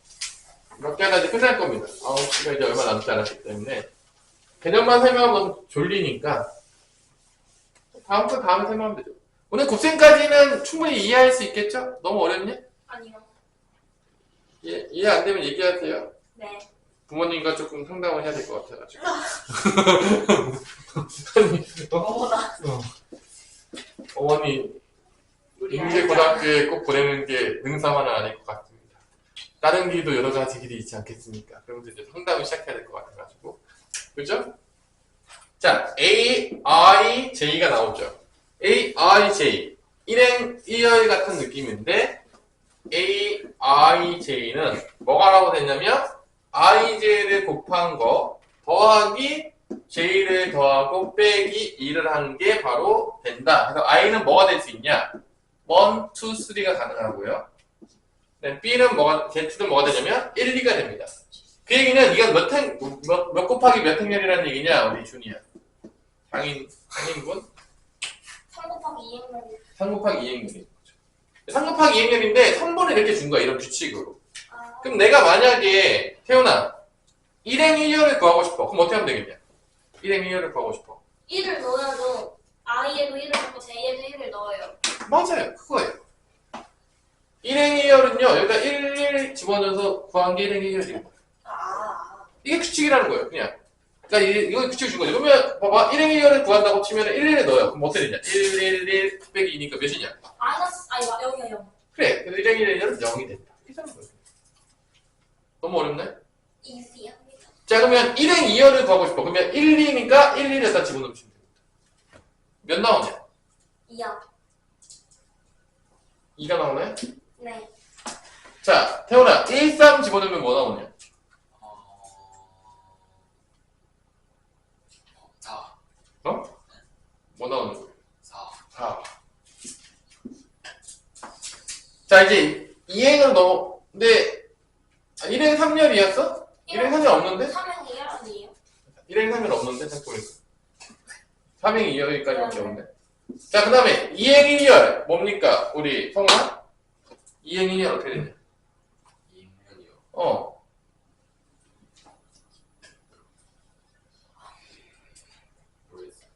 몇 개 하나 이제 끝날 겁니다. 시간이 이제 얼마 남지 않았기 때문에. 개념만 설명하면 졸리니까. 다음에 설명하면 되죠. 오늘 곱셈까지는 충분히 이해할 수 있겠죠? 너무 어렵니? 아니요. 이해 안 되면 얘기하세요. 네. 부모님과 조금 상담을 해야 될 것 같아가지고. 어머나. 어머니, 우리 인제고등학교에 꼭 보내는 게 능사만은 아닐 것 같습니다. 다른 길도 여러 가지 길이 있지 않겠습니까? 그러면서 이제 상담을 시작해야 될 것 같아가지고. 그죠? 자, A, I, J가 나오죠. A, I, J. 일행, 이열 같은 느낌인데, A, I, J는 뭐가 나오고 됐냐면, I, J를 곱한 거, 더하기 J를 더하고 빼기 2를 한 게 바로 된다. 그래서 I는 뭐가 될 수 있냐? 1, 2, 3가 가능하고요. B는 Z는 뭐가 되냐면 1, 2가 됩니다. 그 얘기는 이건 몇 곱하기 몇 행렬이라는 얘기냐, 우리 준이야. 상인분? 3 곱하기 2행렬이. 3 곱하기 2행렬인 거죠. 3 곱하기 2행렬인데 3번을 이렇게 준 거야, 이런 규칙으로. 아, 그럼 내가 만약에, 태훈아, 1행 1렬을 구하고 싶어. 그럼 어떻게 하면 되겠냐? 1행 1렬을 구하고 싶어. 1을 넣어도 I에도 1을 넣고 J에도 1을 넣어요. 맞아요. 그거예요. 1행 1렬은요, 여기다 1 집어넣어서 구한 게 1행 1렬인 거예요. 아, 이게 규칙이라는 거예요, 그냥. 그러니까 이거 규칙을 준 거죠. 그러면 봐봐, 1행 1렬을 구한다고 치면 1을 넣어요. 그럼 어떻게 되냐? 1 빼기 2니까 몇이냐? 마이너스, 아니, 여기가 0. 그래. 그래서 1행 1렬은 0이 된다. 이렇게 하는 거예요. 너무 어렵네? 이지합니다. 자, 그러면 1행 2열을 구하고 싶어. 그러면 1, 2니까 1, 1에다 집어넣으면 됩니다. 몇 나오냐? 2요. 2가 나오네? 네. 자, 태훈아, 1, 3 집어넣으면 뭐 나오냐? 4. 뭐 나오는 거야? 4. 4. 자, 이제 2행은 근데 1행 3열이었어? 1행 3열 없는데? 3행 2열 아니에요? 1행 3열 없는데? 생각해보니까. 3행 2열까지밖에 없네. 자, 그 다음에 2행 1열 뭡니까? 우리 성아? 2행 1열 어떻게 되냐? 2행렬이요. 어. 모르겠어요.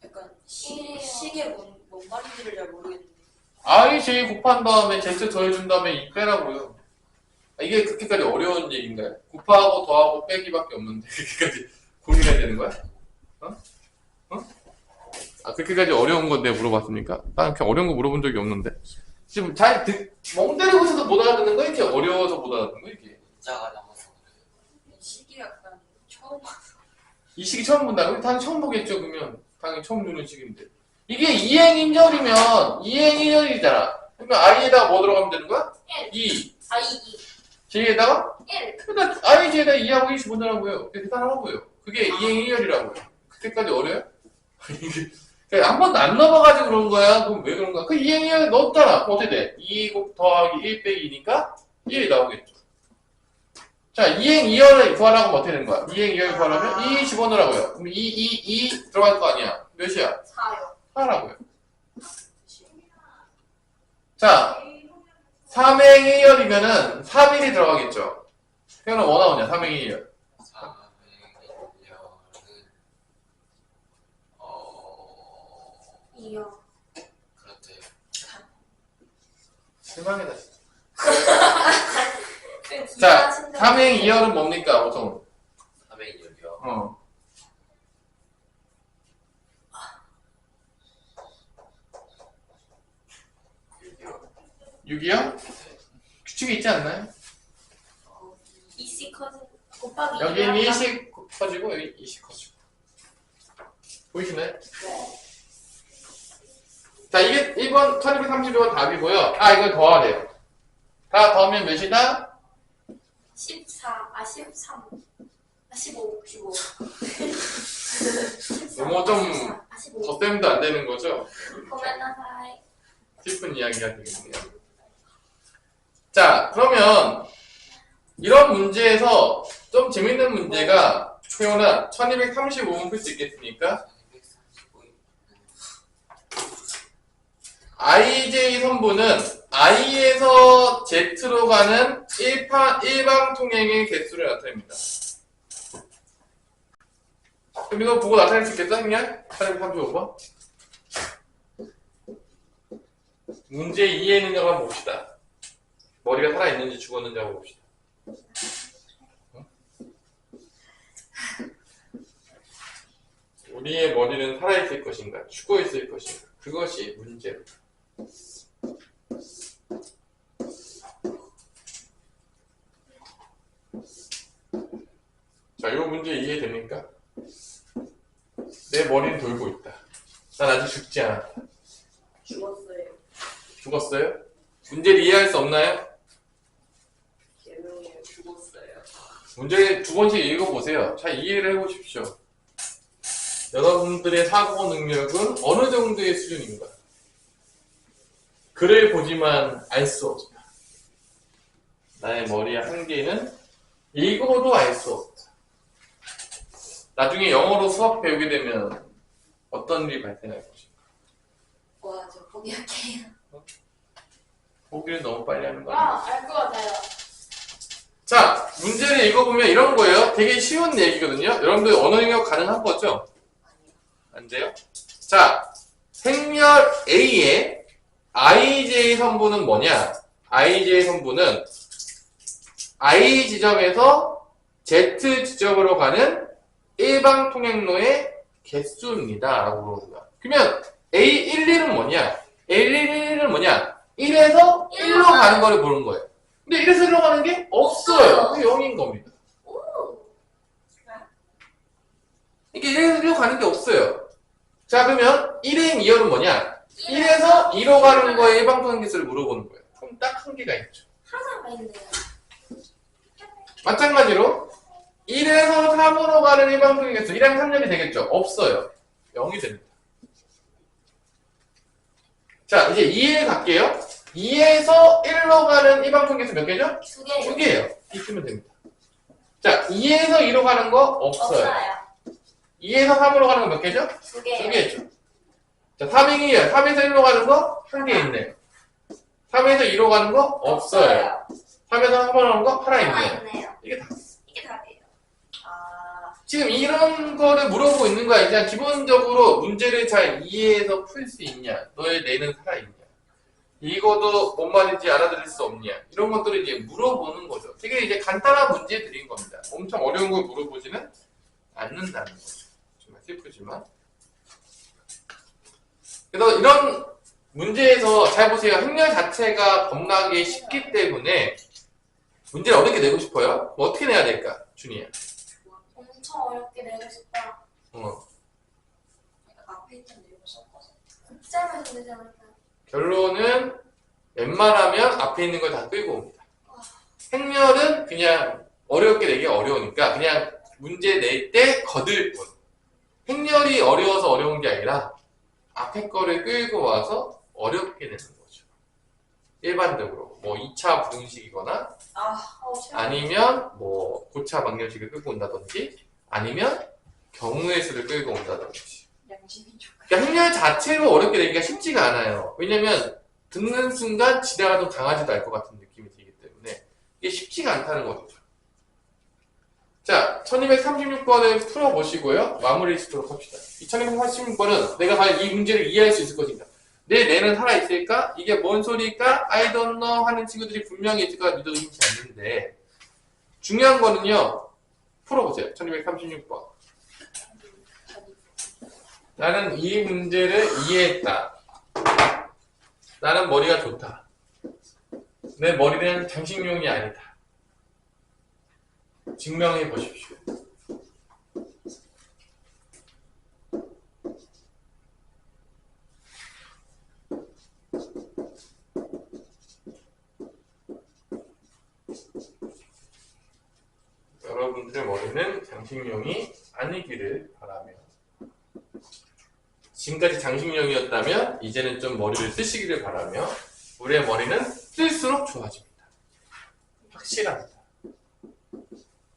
약간 일이에요. 시계 뭔 말인지를 잘 모르겠는데. I, J 곱한 다음에 Z 더해준 다음에 2 빼라고요. 이게 그렇게까지 어려운 얘기인가요? 곱하고 더하고 빼기밖에 없는데 그렇게까지 고민해야 되는 거야? 그렇게까지 어려운 건데 물어봤습니까? 난 그렇게 어려운 거 물어본 적이 없는데. 지금 멍 때리고 있어서 못 알아듣는 거야? 이렇게 어려워서 못 알아듣는 거야? 이게? 문자가 남아서 그래요. 시계 약간 처음 이 시기 처음 본다고? 당연히 처음 보겠죠, 그러면. 당연히 처음 보는 시기인데. 이게 2행 1열이면 2행 1열이잖아. 그러면 I에다가 뭐 들어가면 되는 거야? 2. 아, 2. J에다가? 1. 그러니까 I, J에다가 2하고 2 집어넣으라고요. 그게 대단하고요. 그게 2행 1열이라고요. 그때까지 어려요? 한 번도 안 넘어가지고 그런 거야. 그럼 왜 그런 거야? 그 2행 2열 넣었잖아. 그럼 어떻게 돼? 2 더하기 1 빼기 2니까 1이 나오겠죠. 자, 2행 2열을 구하라고 하면 어떻게 되는 거야? 2행 2열 구하려면 2 집어넣으라고요. 그럼 2 들어갈 거 아니야. 몇이야? 4요. 4라고요. 자, 3행 1열이면은 3일이 들어가겠죠. 그러면 뭐 나오냐? 3행 1열. 3행렬은 2요. 그렇대요. 실망이다, 진짜. 자, 3행 2열은 뭡니까, 보통? 3행렬이요. 어. 6이요? 규칙이 있지 않나요? 2C 커지 곱하기 여기는 2랑 1씩 커지고 여기 2씩 커지고. 보이시나요? 네. 자, 이게 1번 1232번 답이고요. 아, 이걸 더하래요. 다 더하면 몇이다? 14, 13, 15. 너무 좀 15. 덧셈도 안 되는 거죠? 고멘나사이. 슬픈 이야기가 되겠네요. 자, 그러면 이런 문제에서 좀 재밌는 문제가 표현은 1235번 풀 수 있겠습니까? 435인 IJ 선부는 I에서 Z로 가는 일방 통행의 개수를 나타냅니다. 그럼 이거 보고 나타낼 수 있겠어? 그냥 1235번? 문제 2에 있는 거 한번 봅시다. 머리가 살아있는지 죽었는지 한번 봅시다. 우리의 머리는 살아있을 것인가, 죽어있을 것인가, 그것이 문제입니다. 자, 이 문제 이해됩니까? 내 머리는 돌고 있다. 난 아직 죽지 않았다. 죽었어요. 죽었어요? 문제를 이해할 수 없나요? 개명이에요. 죽었어요. 문제 두 번씩 읽어보세요. 잘 이해를 해보십시오. 여러분들의 사고 능력은 어느 정도의 수준인가? 글을 보지만 알 수 없다. 나의 머리의 한계는 읽어도 알 수 없다. 나중에 영어로 수학 배우게 되면 어떤 일이 발생할 것인가? 와, 저 포기할게요. 보기를 너무 빨리 하는 거 아니야? 아, 알 것 같아요. 자, 문제를 읽어보면 이런 거예요. 되게 쉬운 얘기거든요. 여러분들 언어 능력 가능한 거죠? 안 돼요? 자, 행렬 A의 IJ 선부는 뭐냐? IJ 선부는 I 지점에서 Z 지점으로 가는 일방 통행로의 개수입니다. 라고 물어봅니다. 그러면 A11은 뭐냐? A11은 뭐냐? 1에서 1로 가는 거를 보는 거예요. 근데 1에서 1로 가는 게 없어요. 그게 0인 겁니다. 오. 이게 1에서 1로 가는 게 없어요. 자, 그러면 1행 2열은 뭐냐? 1에서 2로 가는 거에 일방 통행 개수를 물어보는 거예요. 그럼 딱 한 개가 있죠. 하나가 있네요. 마찬가지로 1에서 3으로 가는 일방 통행 개수 1행 3열이 되겠죠? 없어요. 0이 됩니다. 자, 이제 2에 갈게요. 2에서 1로 가는 일방 통행 개수 몇 개죠? 두 개. 2개예요. 이쯤면 됩니다. 자, 2에서 2로 가는 거 없어요. 2에서 3으로 가는 거 몇 개죠? 두 개. 2개죠. 자, 3행이에요. 3에서 1로 가는 거 한 개 있네요. 3에서 2로 가는 거 없어요. 3에서 3으로 가는 거 하나 하나 있네요. 있네요. 이게 다. 이게 답이에요. 아, 지금 이런 거를 물어보고 있는 거야. 그냥 기본적으로 문제를 잘 이해해서 풀 수 있냐? 너의 뇌는 살아있냐? 이거도 뭔 말인지 알아들을 수 없냐? 이런 것들을 이제 물어보는 거죠. 되게 이제 간단한 문제들인 겁니다. 엄청 어려운 걸 물어보지는 않는다는 거죠. 정말 슬프지만. 그래서 이런 문제에서 잘 보세요. 행렬 자체가 겁나게 쉽기 때문에 문제를 어렵게 내고 싶어요? 뭐 어떻게 내야 될까? 준이야. 엄청 어렵게 내고 싶다. 앞에 있던 내용 섞어서. 곱셈을 되지 않을까요? 결론은 웬만하면 앞에 있는 걸 다 끌고 옵니다. 행렬은 그냥 어렵게 내기 어려우니까 그냥 문제 낼 때 거들 뿐. 행렬이 어려워서 어려운 게 아니라 앞에 거를 끌고 와서 어렵게 내는 거죠. 일반적으로 뭐 2차 부등식이거나 아니면 뭐 고차 방정식을 끌고 온다든지 아니면 경우의 수를 끌고 온다든지. 양심이 좋아. 그러니까 행렬 자체로 어렵게 내기가 쉽지가 않아요. 왜냐면 듣는 순간 지나가던 강아지도 알 것 같은 느낌이 들기 때문에 이게 쉽지가 않다는 거죠. 자, 1236번을 풀어보시고요. 마무리 짓도록 합시다. 이 1236번은 내가 과연 이 문제를 이해할 수 있을 것인가? 내 뇌는 살아있을까? 이게 뭔 소리일까? I don't know 하는 친구들이 분명히 있을 거라 믿어 의심치 않는데 중요한 거는요. 풀어보세요. 1236번. 나는 이 문제를 이해했다. 나는 머리가 좋다. 내 머리는 장식용이 아니다. 증명해 보십시오. 여러분들의 머리는 장식용이 아니기를 바라며, 지금까지 장식용이었다면 이제는 좀 머리를 쓰시기를 바라며, 우리의 머리는 쓸수록 좋아집니다. 확실합니다.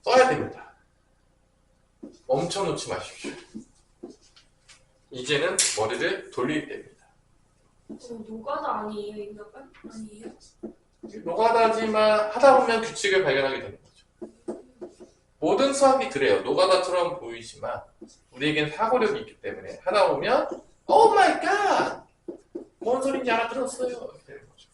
써야 됩니다. 멈춰놓지 마십시오. 이제는 머리를 돌릴 때입니다. 노가다 아니에요, 인간은? 아니에요? 노가다지만 하다 보면 규칙을 발견하게 되는 거죠. 모든 수학이 그래요. 노가다처럼 보이지만 우리에겐 사고력이 있기 때문에 하다 보면 오 마이 갓! 뭔 소린지 알아들었어요. 이렇게 되는 거죠.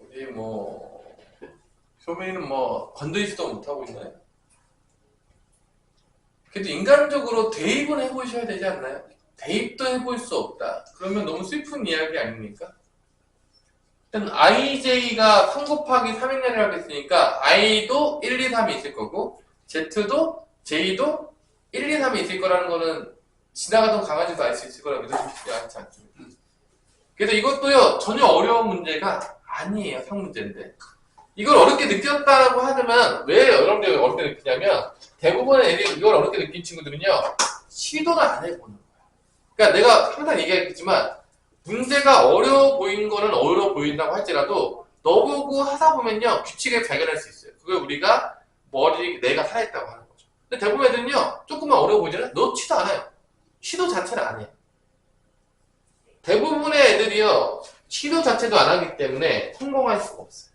우리 소민이는 건드리지도 못하고 있나요? 그래도 인간적으로 대입은 해보셔야 되지 않나요? 대입도 해볼 수 없다. 그러면 너무 슬픈 이야기 아닙니까? 일단 IJ가 3 곱하기 3행렬이라고 했으니까 I도 1, 2, 3이 있을 거고 Z도 J도 1, 2, 3이 있을 거라는 거는 지나가던 강아지도 알 수 있을 거라 믿어주시지 않지 않습니까? 그래서 이것도요 전혀 어려운 문제가 아니에요. 상문제인데 이걸 어렵게 느꼈다고 하지만 왜 여러분들이 어렵게 느끼냐면 대부분의 애들이 이걸 어렵게 느낀 친구들은요 시도를 안 해보는 거야. 그러니까 내가 항상 얘기했지만 문제가 어려워 보이는 거는 어려워 보인다고 할지라도 넣어보고 하다 보면요 규칙을 발견할 수 있어요. 그걸 우리가 내가 살아있다고 하는 거죠. 근데 대부분 애들은요 조금만 어려워 보이잖아요. 넣지도 않아요. 시도 자체를 안 해요. 대부분의 애들이요 시도 자체도 안 하기 때문에 성공할 수가 없어요.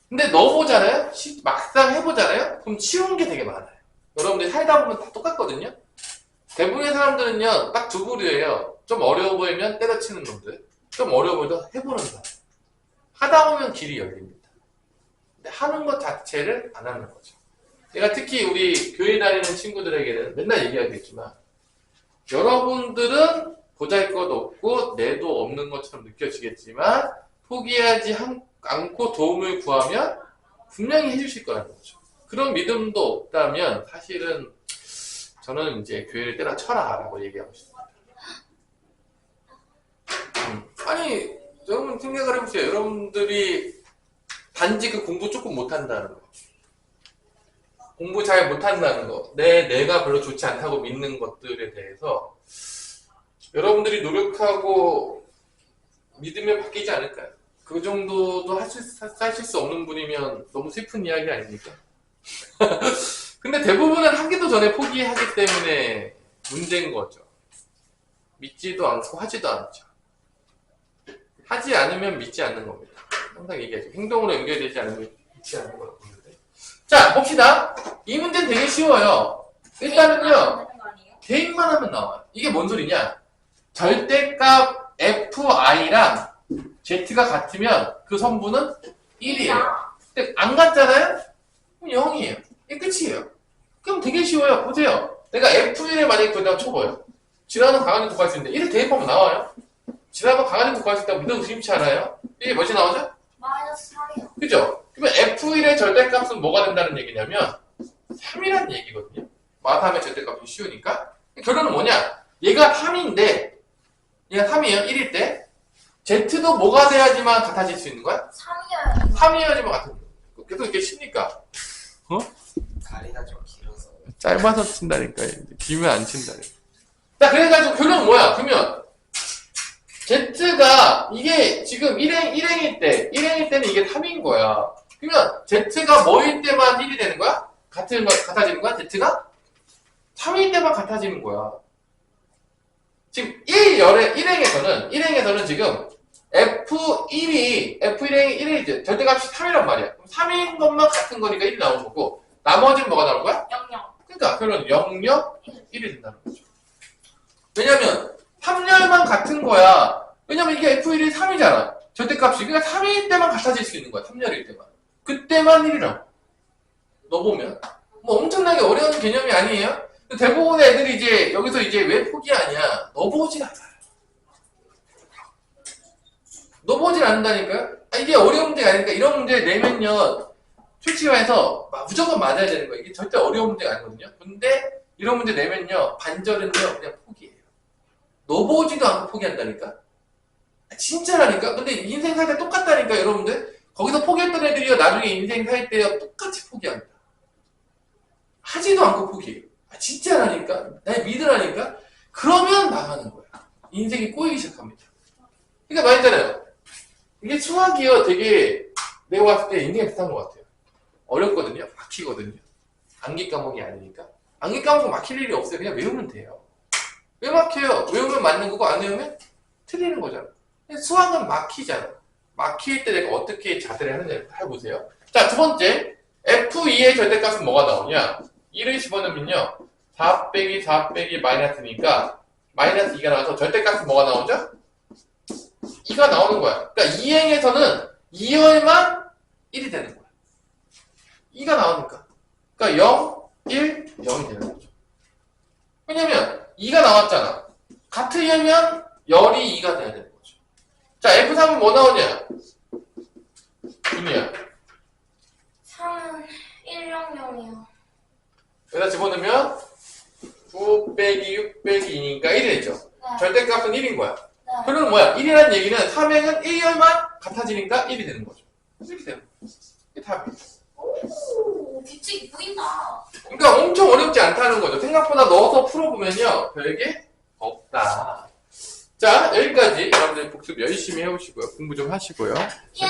근데 넣어보잖아요? 막상 해보잖아요? 그럼 쉬운 게 되게 많아요. 여러분들이 살다 보면 다 똑같거든요? 대부분의 사람들은요, 딱 두 부류예요. 좀 어려워 보이면 때려치는 놈들, 좀 어려워 보여도 해보는 사람. 하다 보면 길이 열립니다. 근데 하는 것 자체를 안 하는 거죠. 제가 특히 우리 교회 다니는 친구들에게는 맨날 얘기하겠지만, 여러분들은 보잘것없고 내도 없는 것처럼 느껴지겠지만, 포기하지 않고 도움을 구하면 분명히 해주실 거라는 거죠. 그런 믿음도 없다면 사실은 저는 이제 교회를 때려쳐라 라고 얘기하고 싶습니다. 아니 여러분 생각을 해보세요. 여러분들이 단지 그 공부 조금 못한다는 거, 공부 잘 못한다는 거, 내가 별로 좋지 않다고 믿는 것들에 대해서 여러분들이 노력하고 믿으면 바뀌지 않을까요? 그 정도도 하실 수 없는 분이면 너무 슬픈 이야기 아닙니까? 근데 대부분은 하기도 전에 포기하기 때문에 문제인 거죠. 믿지도 않고 하지도 않죠. 하지 않으면 믿지 않는 겁니다. 항상 얘기하죠. 행동으로 연결되지 않으면 믿지 않는 거라고 보는데. 자, 봅시다. 이 문제는 되게 쉬워요. 일단은요, 대입만 하면 나와요. 이게 뭔 소리냐? 절대값 FI랑 Z가 같으면 그 선분은 1이에요. 근데 안 같잖아요? 그럼 0이에요. 이게 끝이에요. 그럼 되게 쉬워요. 보세요. 내가 F1에 만약에 거기다가 쳐봐요. 지나가는 강아지 구할 수 있는데 1을 대입하면 나와요. 지나가는 강아지 구할 수 있다고 믿어도 의심치 않아요? 이게 몇이 나오죠? 마이너스 3이요. 그죠? 그러면 F1의 절대값은 뭐가 된다는 얘기냐면 3이라는 얘기거든요. 마탐의 절대값이 쉬우니까. 결론은 뭐냐? 얘가 3인데 얘가 3이에요. 1일 때. Z도 뭐가 돼야지만 같아질 수 있는 거야? 3이요. 3이어야지만 같은 거야. 계속 이렇게 칩니까? 다리가 좀 길어서. 짧아서 친다니까. 길면 안 친다니까. 자, 그래가지고 결론은 뭐야? 그러면 Z가 이게 지금 1행일 때는 이게 3인 거야. 그러면 Z가 뭐일 때만 1이 되는 거야? 같아지는 거야? Z가? 3일 때만 같아지는 거야. 지금 1행에서는 지금 F1이 1이 절대값이 3이란 말이야. 그럼 3인 것만 같은 거니까 1이 나오는 거고 나머지는 뭐가 나오는 거야? 0, 0. 그러니까 결론은 0, 0, 1이 된다는 거죠. 왜냐면 합렬만 같은 거야. 왜냐면 이게 F1이 3이잖아. 절대값이. 그러니까 3일 때만 같아질 수 있는 거야. 3열일 때만. 그때만 1이라고. 넣어보면. 뭐 엄청나게 어려운 개념이 아니에요? 대부분의 애들이 이제 여기서 이제 왜 포기하냐? 넣어보진 않아요. 넣어보진 않는다니까요? 이게 어려운 문제가 아니니까 이런 문제 내면요. 솔직히 말해서 무조건 맞아야 되는 거예요. 이게 절대 어려운 문제가 아니거든요. 근데 이런 문제 내면요. 반절은요. 그냥 포기해요. 넣어보지도 않고 포기한다니까? 진짜라니까? 근데 인생 살 때 똑같다니까 여러분들? 거기서 포기했던 애들이요. 나중에 인생 살 때요. 똑같이 포기합니다. 하지도 않고 포기해요. 진짜라니까? 날 믿으라니까? 그러면 망하는 거야. 인생이 꼬이기 시작합니다. 그러니까 말했잖아요. 이게 수학이요. 되게 내가 봤을 때 인생에 비슷한 것 같아요. 어렵거든요. 막히거든요. 암기 과목이 아니니까. 암기 과목은 막힐 일이 없어요. 그냥 외우면 돼요. 왜 막혀요? 외우면 맞는 거고 안 외우면 틀리는 거잖아. 수학은 막히잖아. 막힐 때 내가 어떻게 자세를 하느냐 해보세요. 자, 두 번째. F2의 절대값은 뭐가 나오냐? 2를 집어넣으면요. 4 빼기 4 빼기 마이너스니까 마이너스 2가 나와서 절대값은 뭐가 나오죠? 2가 나오는 거야. 그러니까 이행에서는 2열만 1이 되는 거야. 2가 나오니까. 그러니까 0, 1, 0이 되는 거죠. 왜냐면 2가 나왔잖아. 같으려면 열이 2가 돼야 되는 거죠. 자, F3은 뭐 나오냐? 이미야. 3은 100이요. 여기다 집어넣으면 9 빼기 6 빼기 2니까 1이 되죠. 네. 절대값은 1인 거야. 네. 그러면 뭐야? 1이라는 얘기는 3행은 1열만 같아지니까 1이 되는 거죠. 이렇게 되는 거야. 이게 답이에요. 오, 규칙이 보인다. 그러니까 엄청 어렵지 않다는 거죠. 생각보다 넣어서 풀어보면요. 별게 없다. 자, 여기까지 여러분들 복습 열심히 해오시고요. 공부 좀 하시고요. 예.